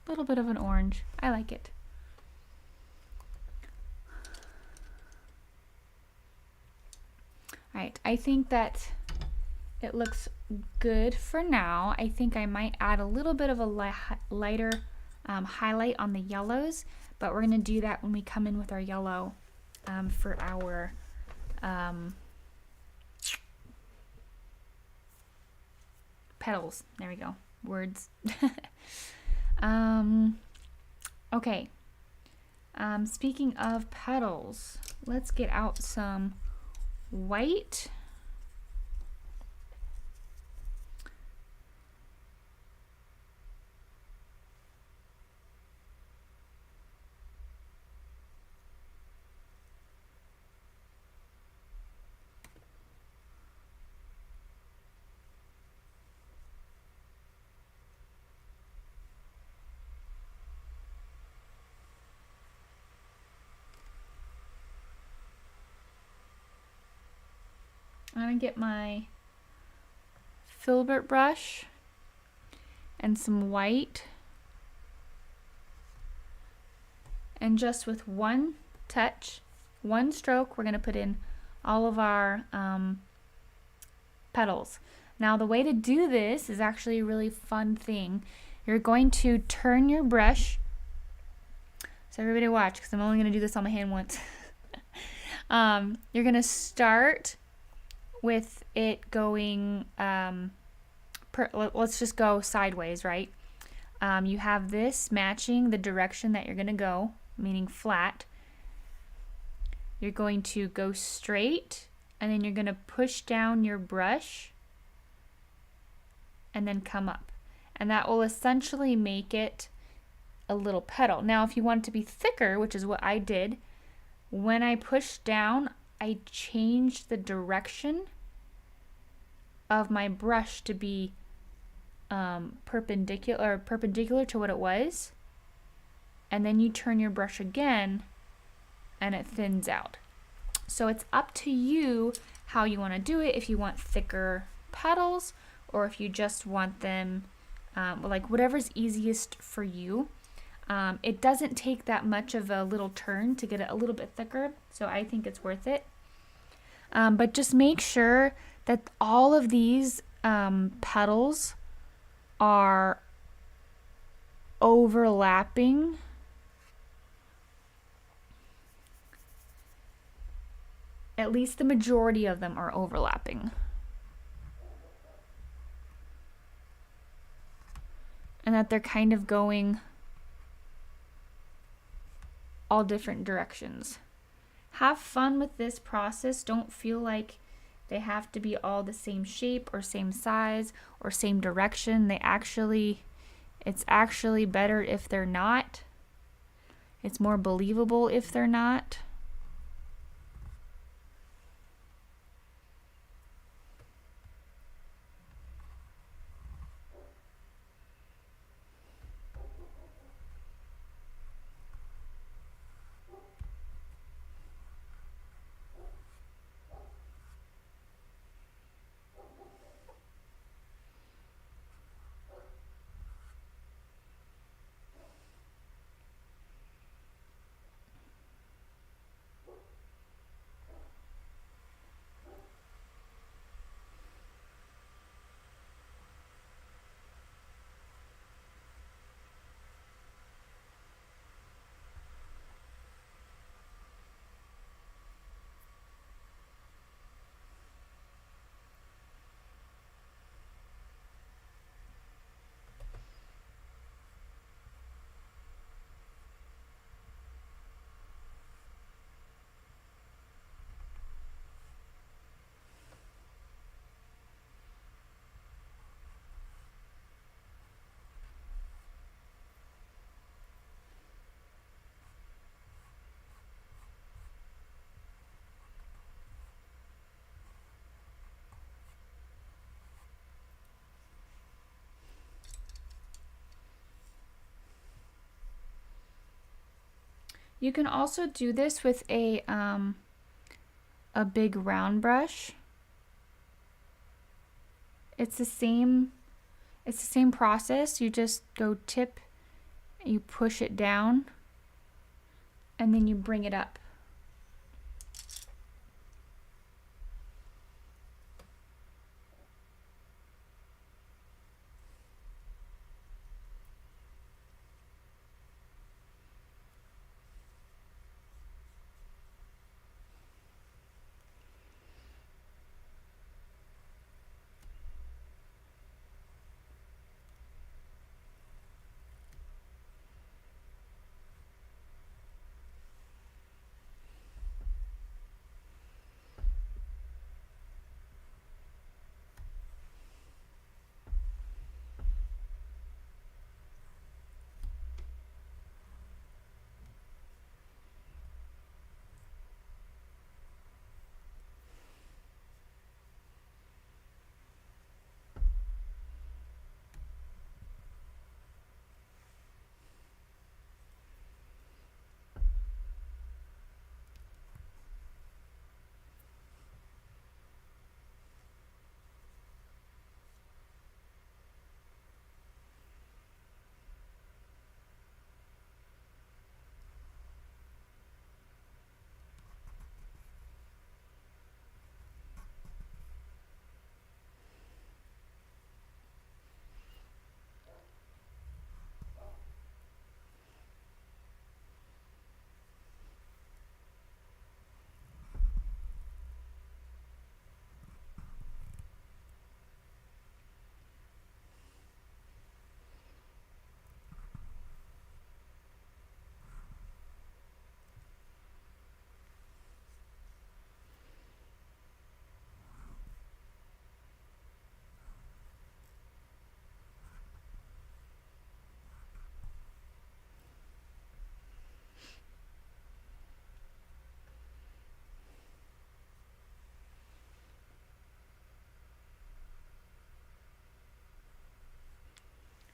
Little bit of an orange. I like it. Alright, I think that it looks good for now. I think I might add a little bit of a lighter highlight on the yellows, but we're going to do that when we come in with our yellow for our petals. There we go. Words. Okay. Speaking of petals, let's get out some white. I'm going to get my filbert brush and some white, and just with one touch, one stroke, we're going to put in all of our petals. Now the way to do this is actually a really fun thing. You're going to turn your brush, so everybody watch because I'm only going to do this on my hand once. You're going to start with it going, let's just go sideways, right? You have this matching the direction that you're going to go, meaning flat. you're going to go straight, and then you're going to push down your brush and then come up. And that will essentially make it a little petal. Now, if you want it to be thicker, which is what I did, when I pushed down, I changed the direction of my brush to be perpendicular to what it was. And then you turn your brush again and it thins out. So it's up to you how you want to do it, if you want thicker petals or if you just want them like whatever's easiest for you. It doesn't take that much of a little turn to get it a little bit thicker, so I think it's worth it. But just make sure that all of these petals are overlapping. At least the majority of them are overlapping. And that they're kind of going all different directions. Have fun with this process. Don't feel like they have to be all the same shape or same size or same direction. It's actually better if they're not. It's more believable if they're not. You can also do this with a big round brush. It's the same process. You just go tip, you push it down, and then you bring it up.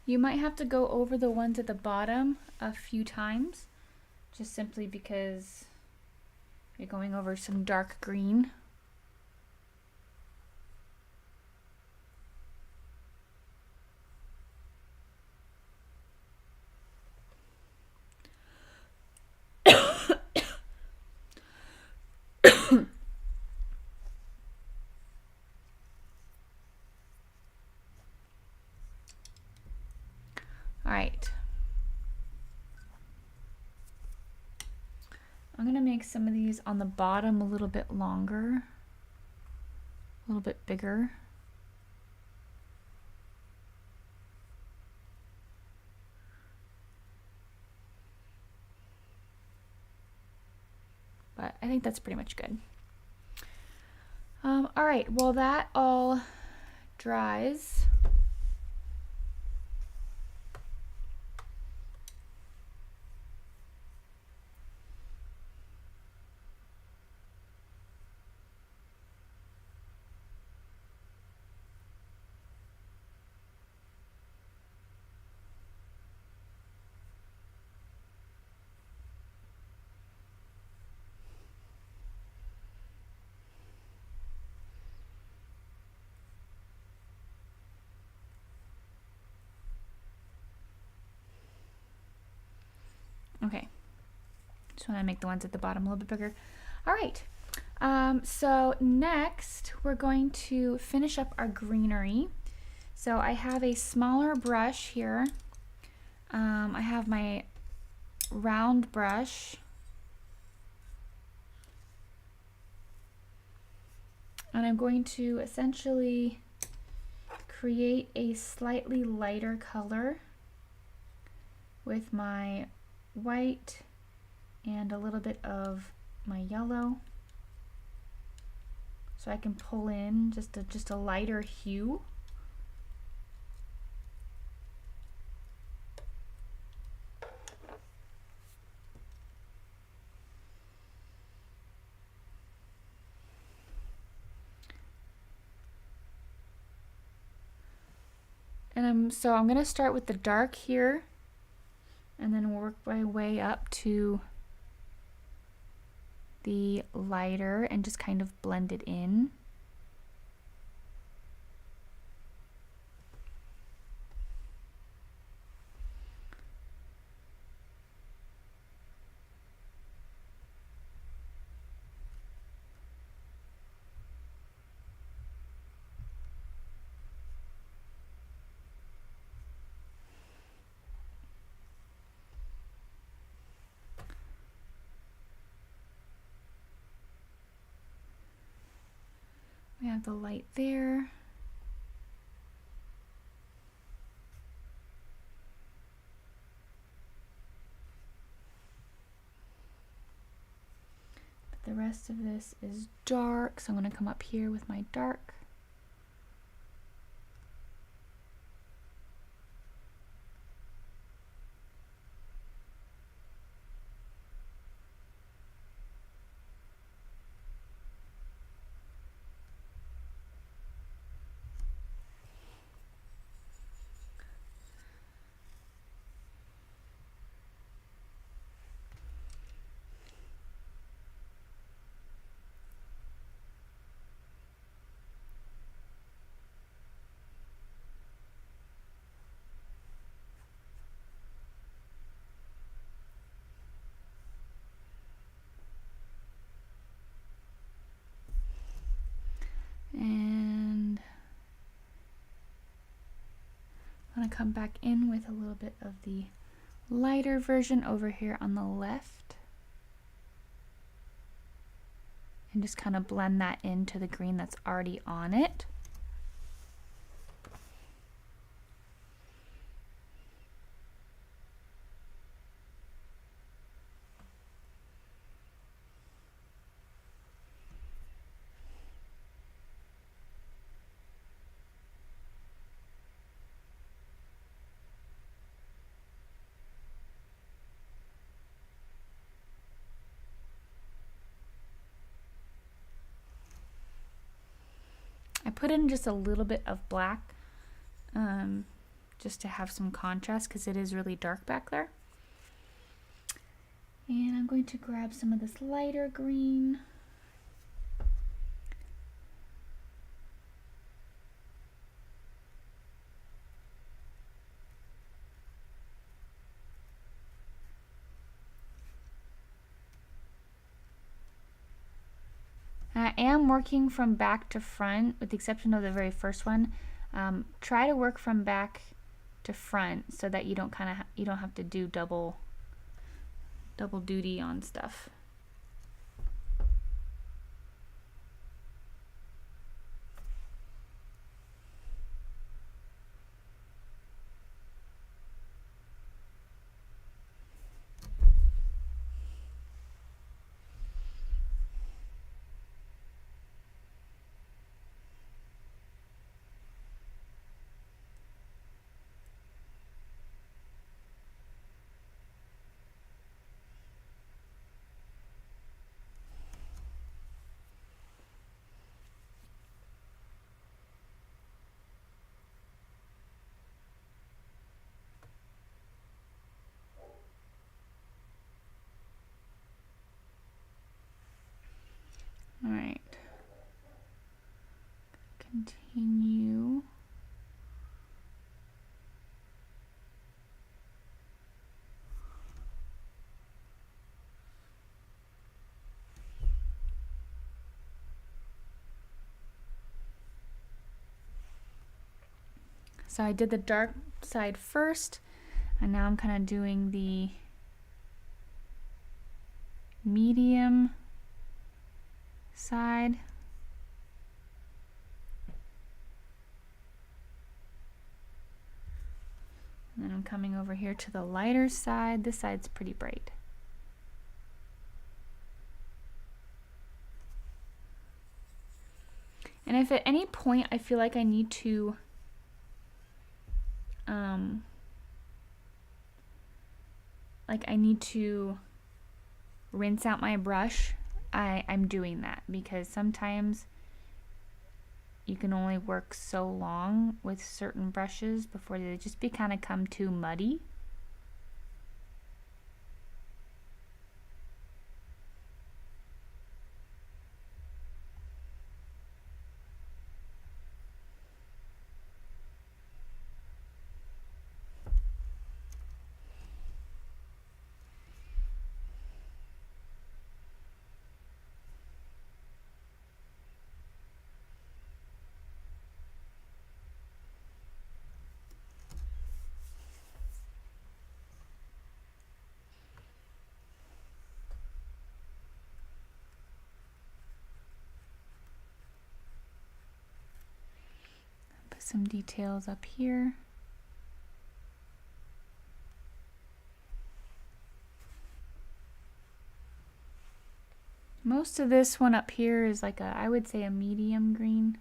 You might have to go over the ones at the bottom a few times, just simply because you're going over some dark green. All right. I'm gonna make some of these on the bottom a little bit longer, a little bit bigger. But I think that's pretty much good. All right, well that all dries. Okay, just want to make the ones at the bottom a little bit bigger. All right, so next we're going to finish up our greenery. So I have a smaller brush here. I have my round brush. And I'm going to essentially create a slightly lighter color with my white and a little bit of my yellow, so I can pull in just a lighter hue. And I'm going to start with the dark here and then work my way up to the lighter and just kind of blend it in. We have the light there. But the rest of this is dark, so I'm going to come up here with my dark. And I'm going to come back in with a little bit of the lighter version over here on the left. And just kind of blend that into the green that's already on it. I put in just a little bit of black just to have some contrast because it is really dark back there. And I'm going to grab some of this lighter green. I am working from back to front, with the exception of the very first one. Try to work from back to front so that you don't you don't have to do double duty on stuff. All right. Continue. So I did the dark side first, and now I'm kind of doing the medium side. And then I'm coming over here to the lighter side. This side's pretty bright. And if at any point I feel like I need to rinse out my brush, I'm doing that, because sometimes you can only work so long with certain brushes before they just come too muddy. Put some details up here. Most of this one up here is like I would say a medium green.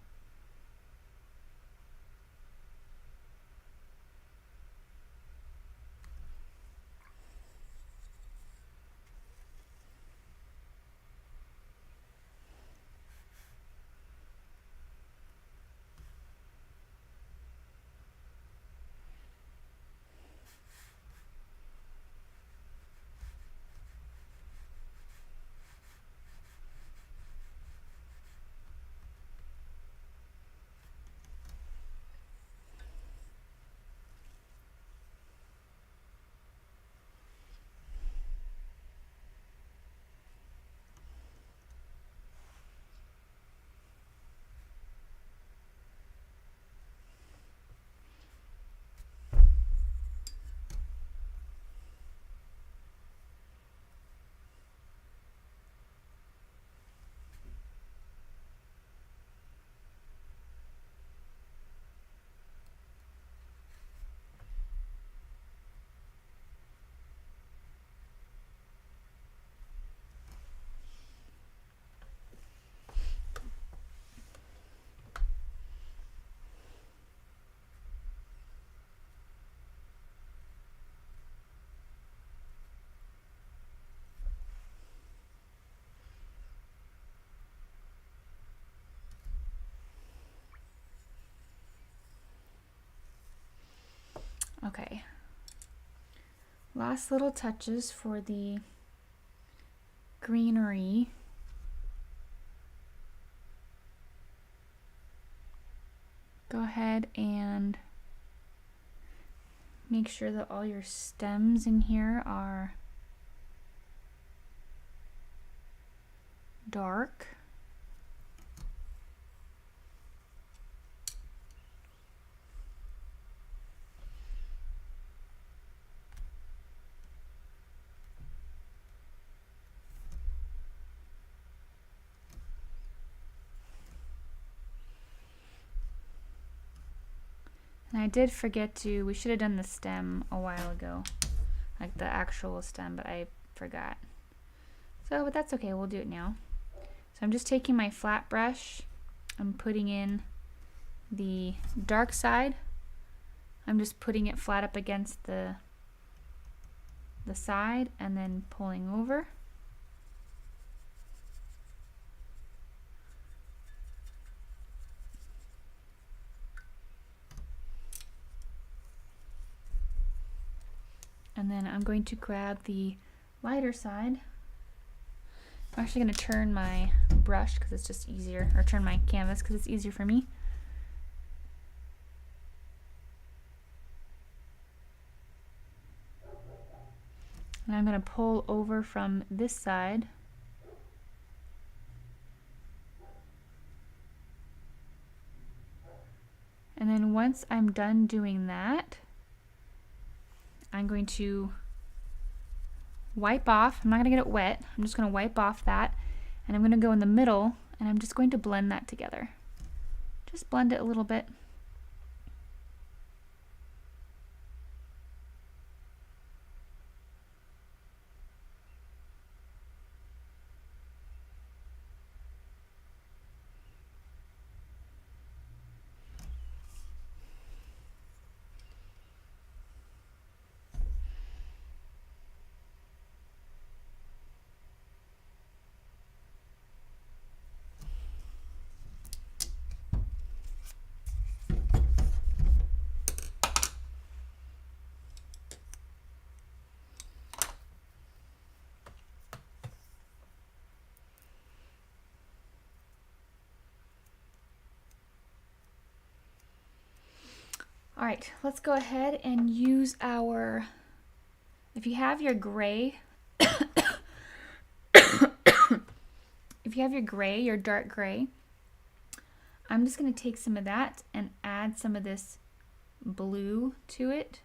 Okay. Last little touches for the greenery. Go ahead and make sure that all your stems in here are dark. And I did forget to, we should have done the stem a while ago, like the actual stem, but I forgot. So, but that's okay, we'll do it now. So I'm just taking my flat brush, I'm putting in the dark side. I'm just putting it flat up against the side and then pulling over. And then I'm going to grab the lighter side. I'm actually going to turn my brush because it's just easier, or turn my canvas because it's easier for me. And I'm going to pull over from this side. And then once I'm done doing that, I'm going to wipe off. I'm not going to get it wet. I'm just going to wipe off that. And I'm going to go in the middle and I'm just going to blend that together. Just blend it a little bit. All right, let's go ahead and use our, if you have your gray, if you have your gray, your dark gray, I'm just going to take some of that and add some of this blue to it.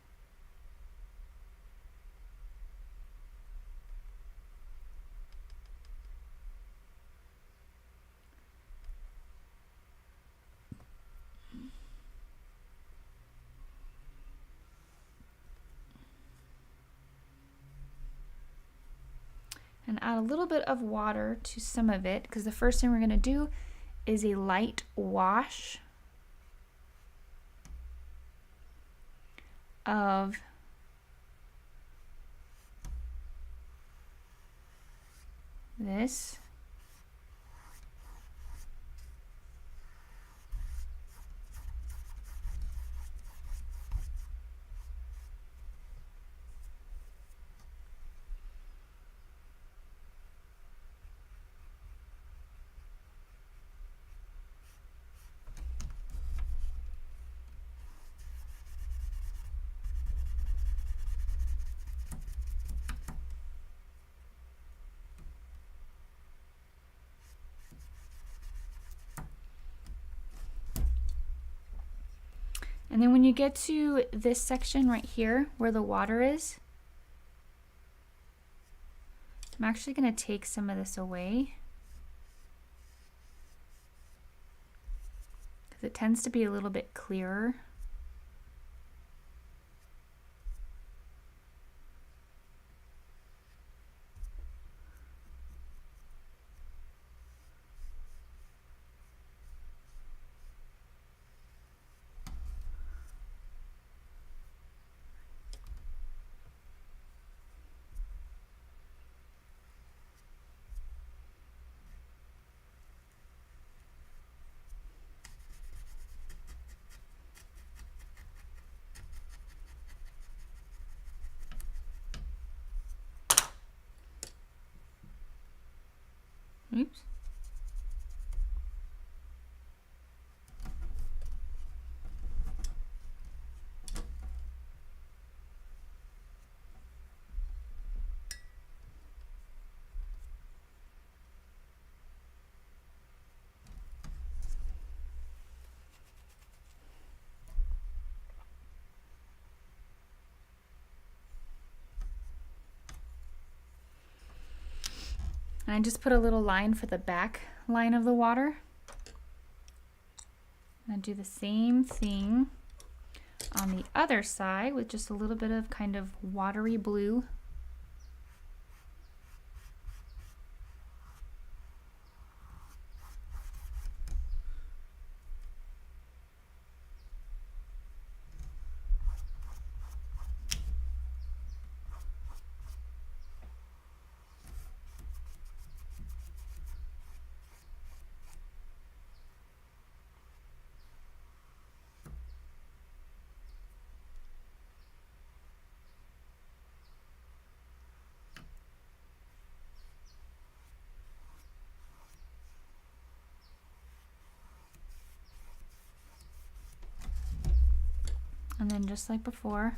And add a little bit of water to some of it, because the first thing we're going to do is a light wash of this. And then when you get to this section right here where the water is, I'm actually going to take some of this away because it tends to be a little bit clearer. Oops. And I just put a little line for the back line of the water. And I do the same thing on the other side with just a little bit of kind of watery blue. And then just like before,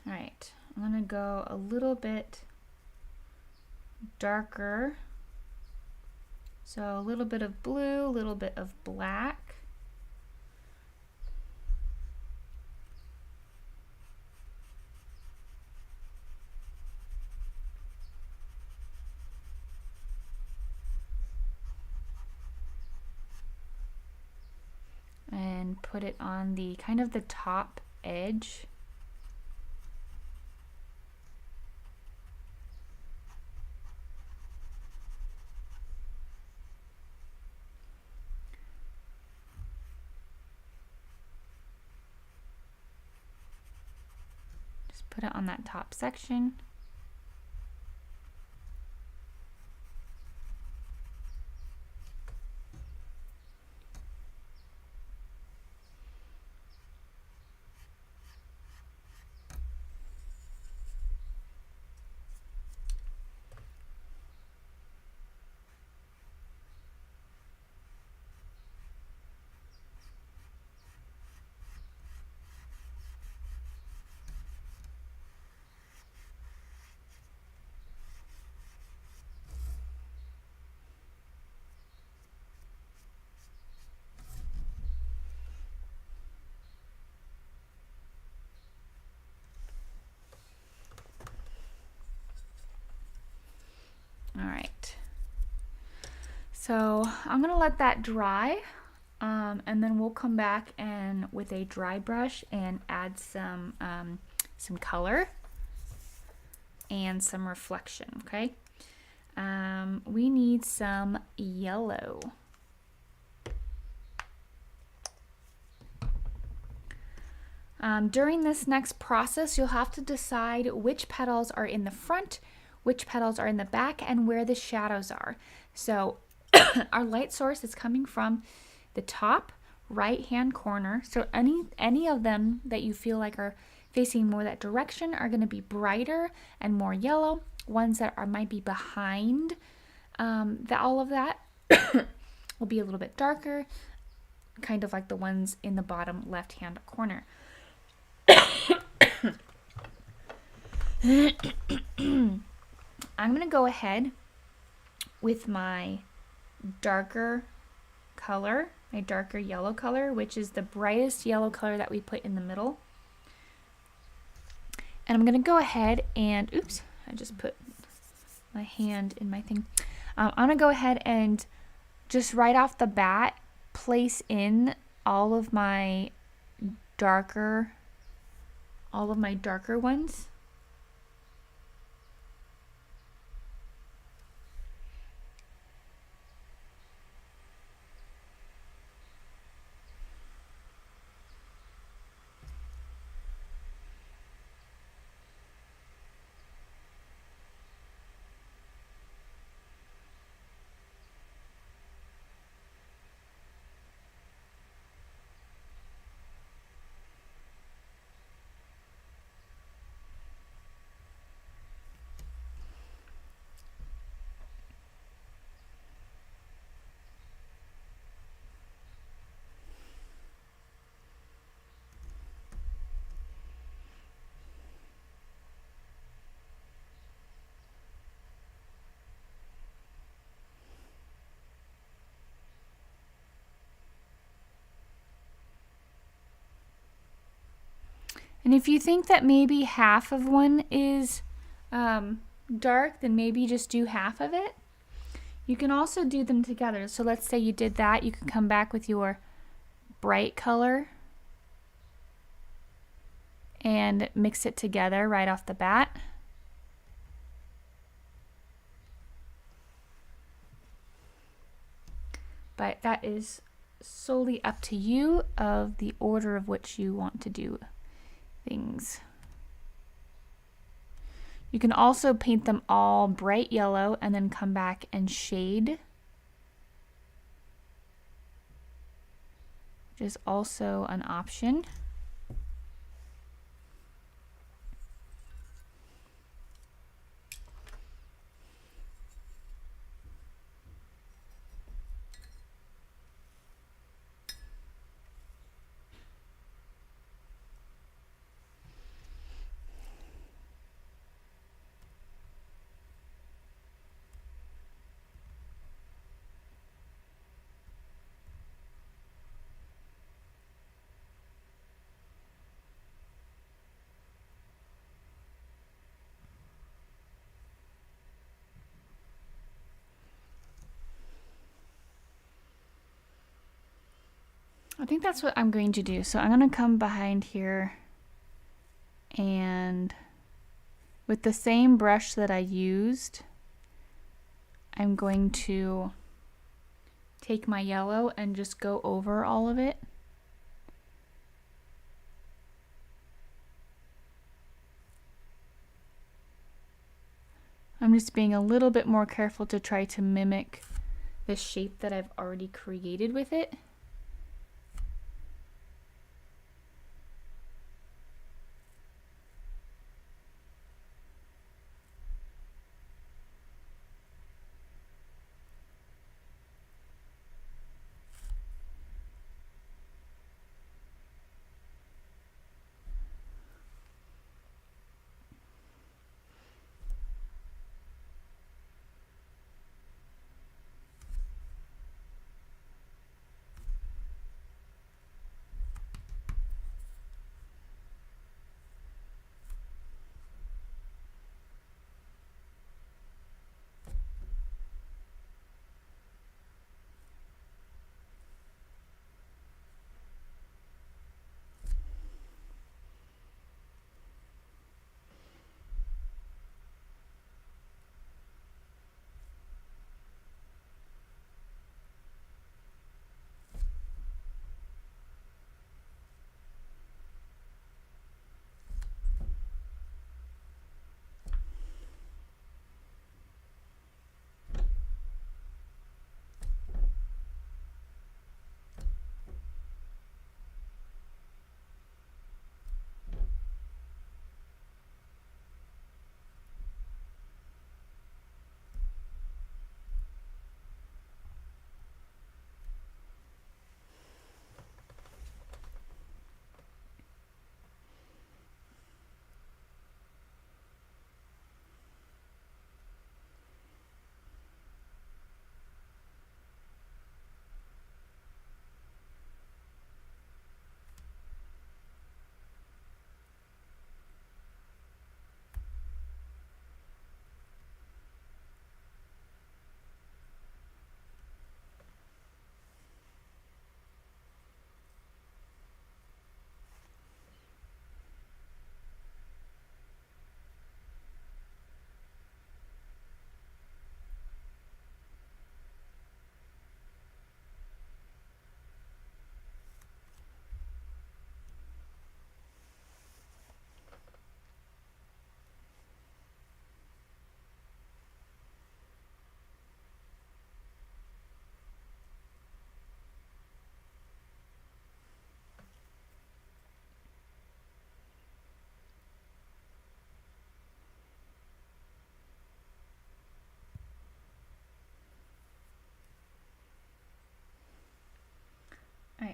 all right, I'm gonna go a little bit darker. So a little bit of blue, a little bit of black. And put it on the kind of the top edge. Just put it on that top section. All right, so I'm gonna let that dry, and then we'll come back and with a dry brush and add some color and some reflection. Okay, we need some yellow. During this next process, you'll have to decide which petals are in the front, which petals are in the back, and where the shadows are. So our light source is coming from the top right hand corner. So any of them that you feel like are facing more that direction are going to be brighter and more yellow. Ones that might be behind all of that will be a little bit darker, kind of like the ones in the bottom left hand corner. I'm going to go ahead with my darker color, my darker yellow color, which is the brightest yellow color that we put in the middle. And I'm going to go ahead and, oops, I just put my hand in my thing. I'm gonna go ahead and just right off the bat place in all of my darker ones. And if you think that maybe half of one is dark, then maybe just do half of it. You can also do them together. So let's say you did that, you can come back with your bright color and mix it together right off the bat. But that is solely up to you of the order of which you want to do things. You can also paint them all bright yellow and then come back and shade, which is also an option. I think that's what I'm going to do. So I'm going to come behind here and with the same brush that I used, I'm going to take my yellow and just go over all of it. I'm just being a little bit more careful to try to mimic the shape that I've already created with it.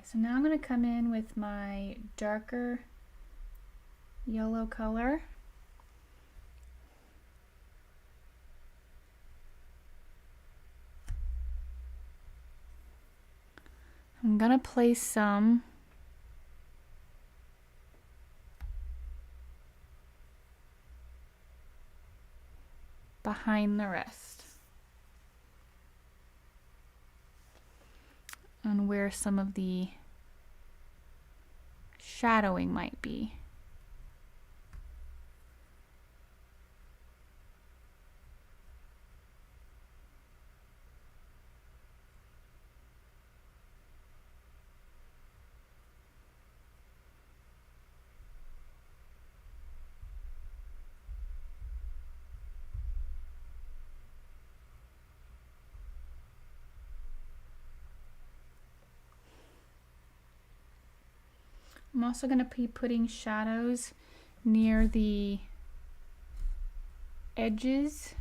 so now I'm going to come in with my darker yellow color. I'm going to place some behind the rest and where some of the shadowing might be. I'm also going to be putting shadows near the edges.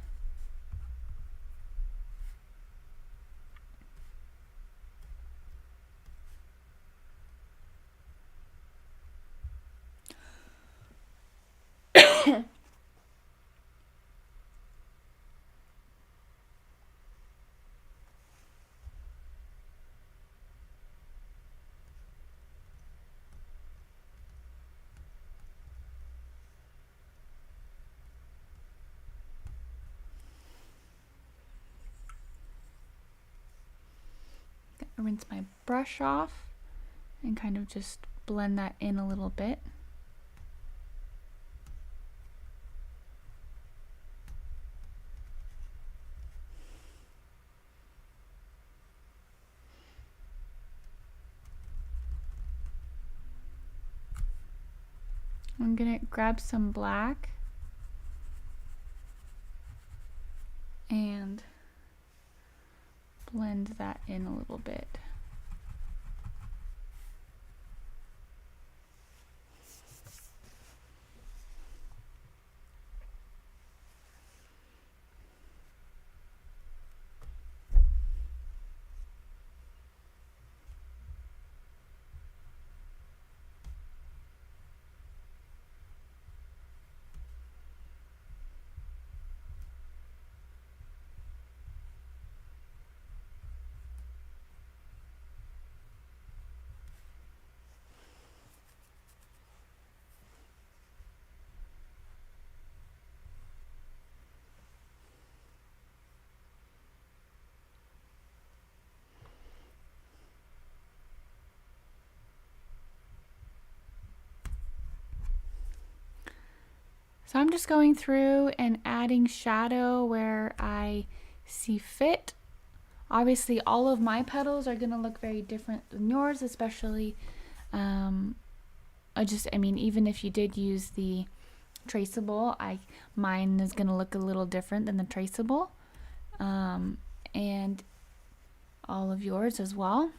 Rinse my brush off and kind of just blend that in a little bit. I'm gonna grab some black and blend that in a little bit. So I'm just going through and adding shadow where I see fit. Obviously all of my petals are going to look very different than yours, especially I mean even if you did use the traceable, mine is going to look a little different than the traceable, and all of yours as well.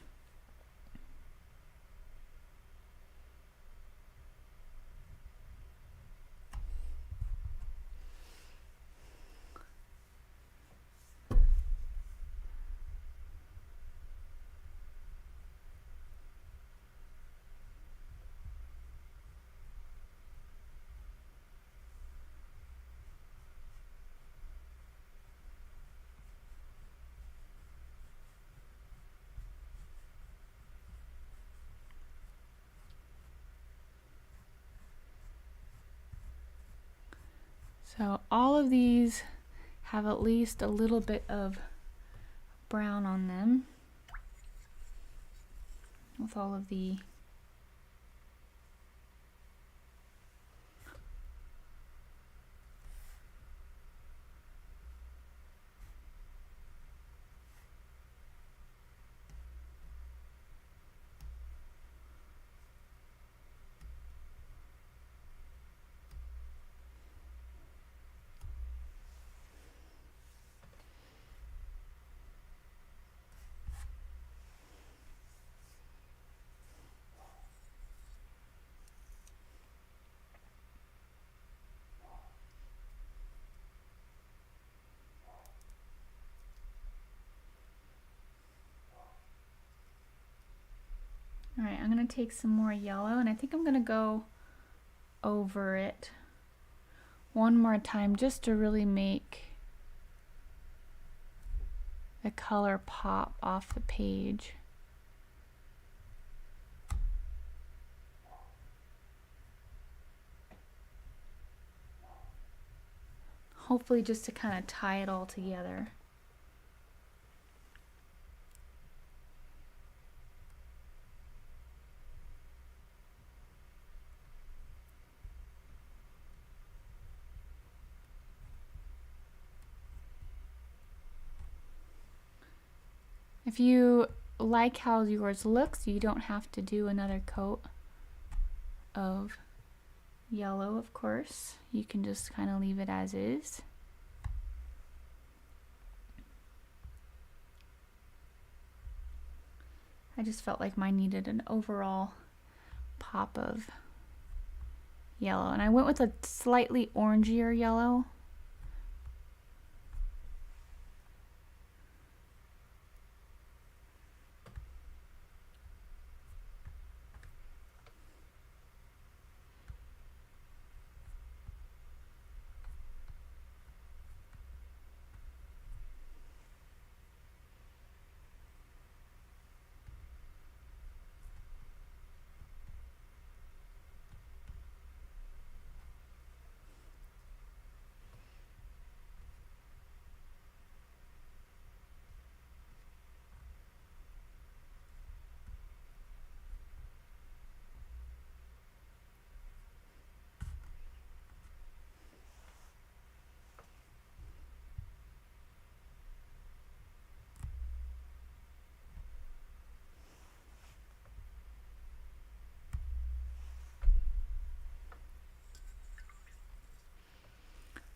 So all of these have at least a little bit of brown on them with all of the Alright, I'm going to take some more yellow, and I think I'm going to go over it one more time just to really make the color pop off the page. Hopefully just to kind of tie it all together. If you like how yours looks, you don't have to do another coat of yellow, of course. You can just kind of leave it as is. I just felt like mine needed an overall pop of yellow, and I went with a slightly orangier yellow.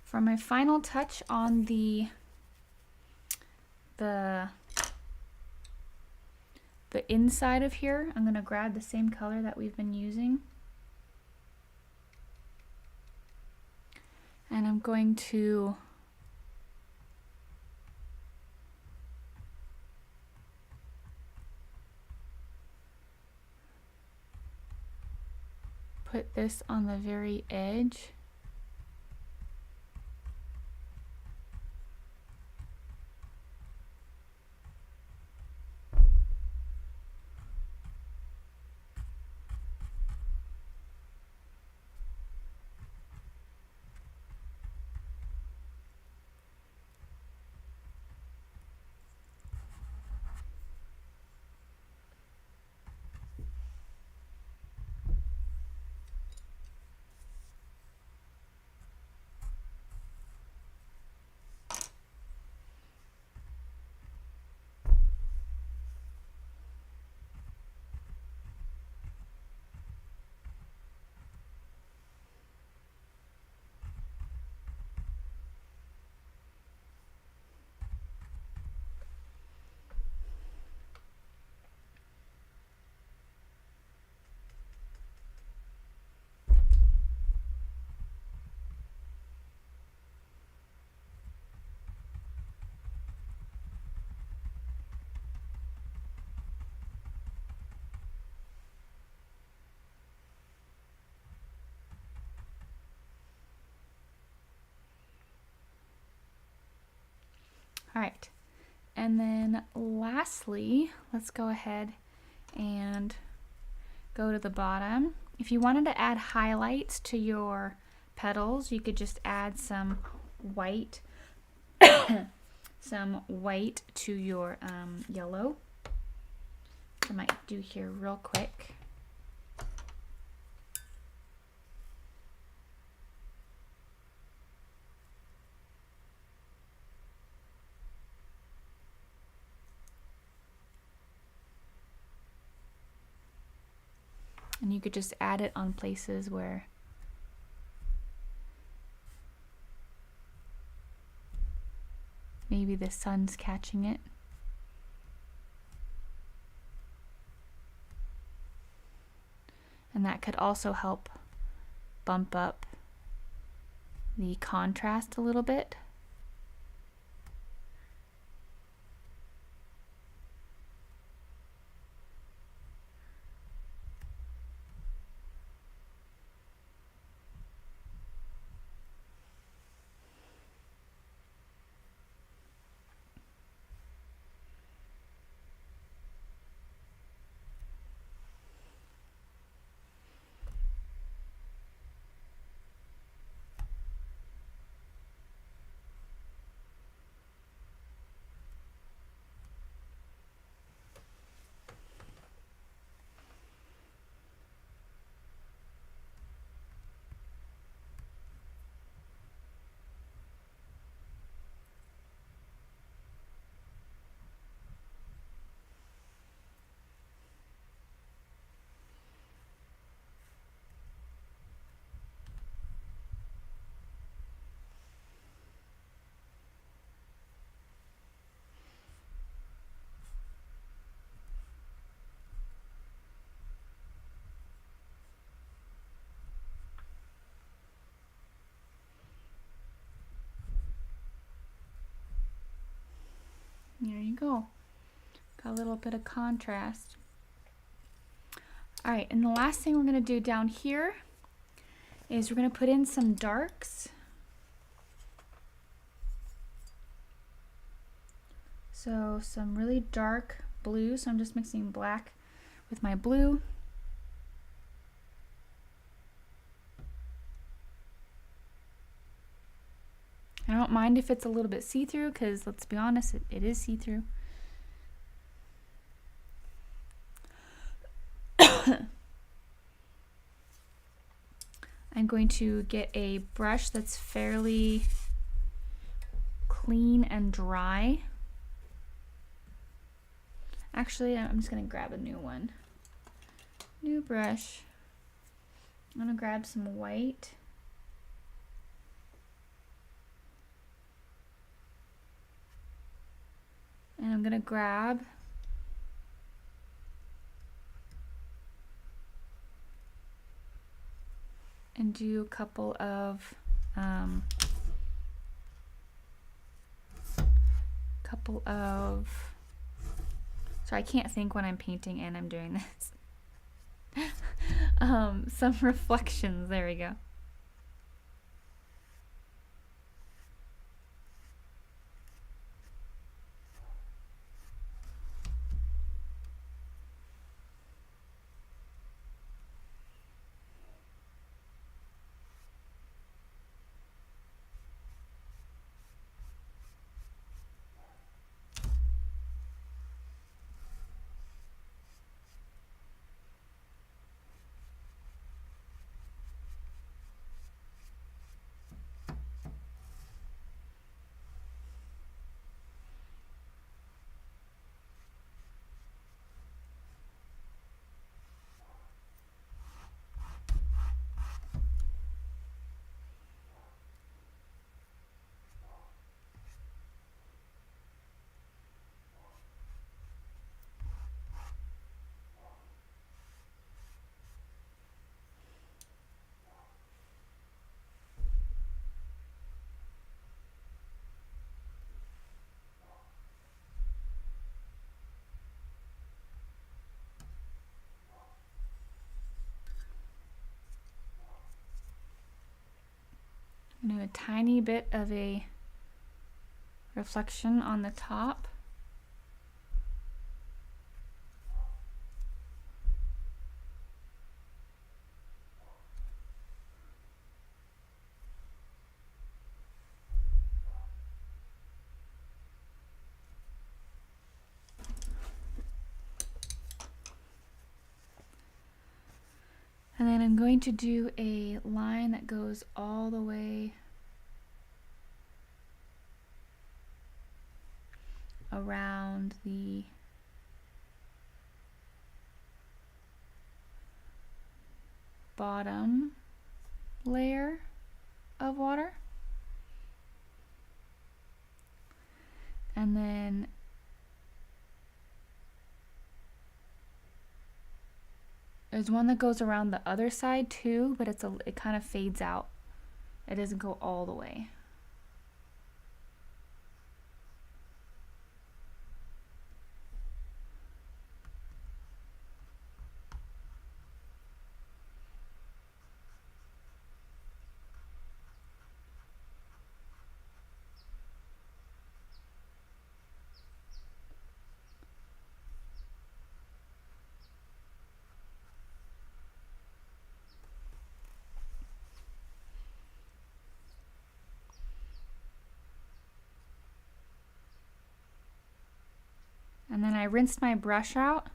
For my final touch on the inside of here, I'm going to grab the same color that we've been using, and I'm going to put this on the very edge. All right, and then lastly, let's go ahead and go to the bottom. If you wanted to add highlights to your petals, you could just add some white, some white to your yellow. I might do here real quick. And you could just add it on places where maybe the sun's catching it. And that could also help bump up the contrast a little bit. There you go. Got a little bit of contrast. All right, and the last thing we're gonna do down here is we're gonna put in some darks. So some really dark blue. So I'm just mixing black with my blue. I don't mind if it's a little bit see-through, because let's be honest, it is see-through. I'm going to get a brush that's fairly clean and dry. Actually, I'm just going to grab a new one. New brush. I'm going to grab some white. And I'm going to grab and do a couple of sorry, I can't think when I'm painting and I'm doing this. Some reflections. There we go. I'm going to do a tiny bit of a reflection on the top. And then I'm going to do a line that goes all the way around the bottom layer of water. And then there's one that goes around the other side too, but it kind of fades out. It doesn't go all the way. And then I rinsed my brush out,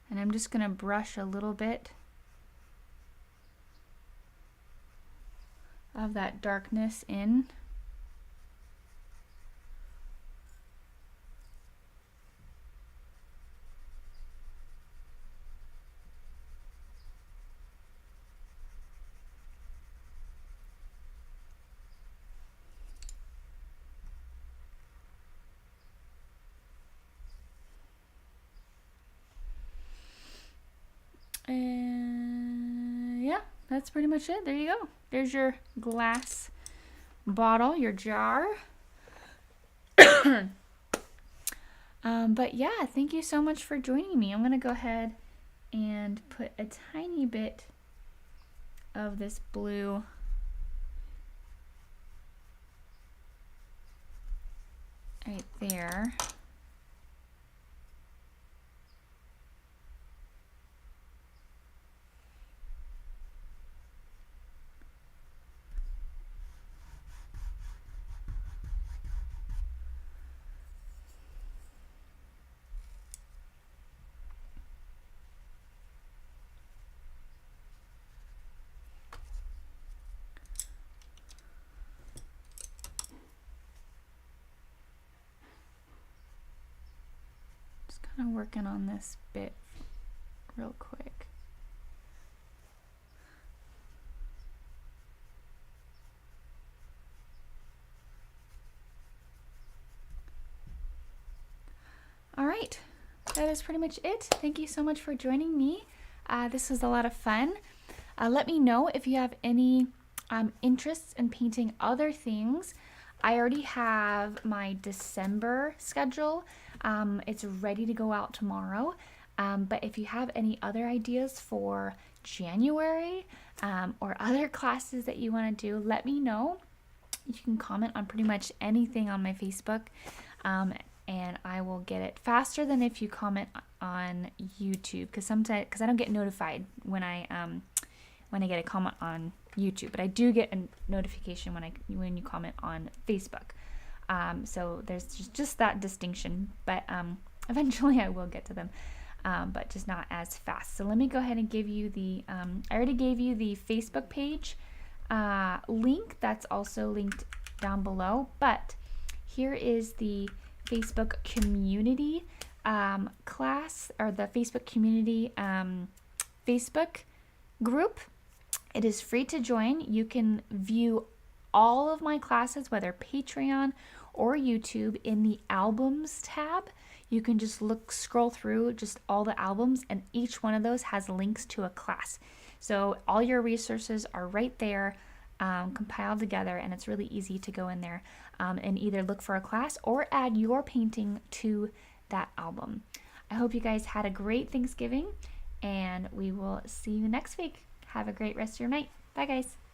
and I'm just going to brush a little bit of that darkness in. And yeah, that's pretty much it. There you go. There's your glass bottle, your jar. But yeah, thank you so much for joining me. I'm gonna go ahead and put a tiny bit of this blue right there. Kind of working on this bit real quick. All right, that is pretty much it. Thank you so much for joining me. This was a lot of fun. Let me know if you have any interests in painting other things. I already have my December schedule. It's ready to go out tomorrow. But if you have any other ideas for January or other classes that you want to do, let me know. You can comment on pretty much anything on my Facebook, and I will get it faster than if you comment on YouTube, because I don't get notified when I get a comment on YouTube, but I do get a notification when you comment on Facebook. So there's just that distinction, but eventually I will get to them, but just not as fast. So let me go ahead and give you the I already gave you the Facebook page link. That's also linked down below, but here is the Facebook community class, or the Facebook community Facebook group. It is free to join. You can view all of my classes, whether Patreon or YouTube, in the albums tab. You can just scroll through just all the albums, and each one of those has links to a class. So all your resources are right there, compiled together, and it's really easy to go in there and either look for a class or add your painting to that album. I hope you guys had a great Thanksgiving, and we will see you next week. Have a great rest of your night. Bye, guys.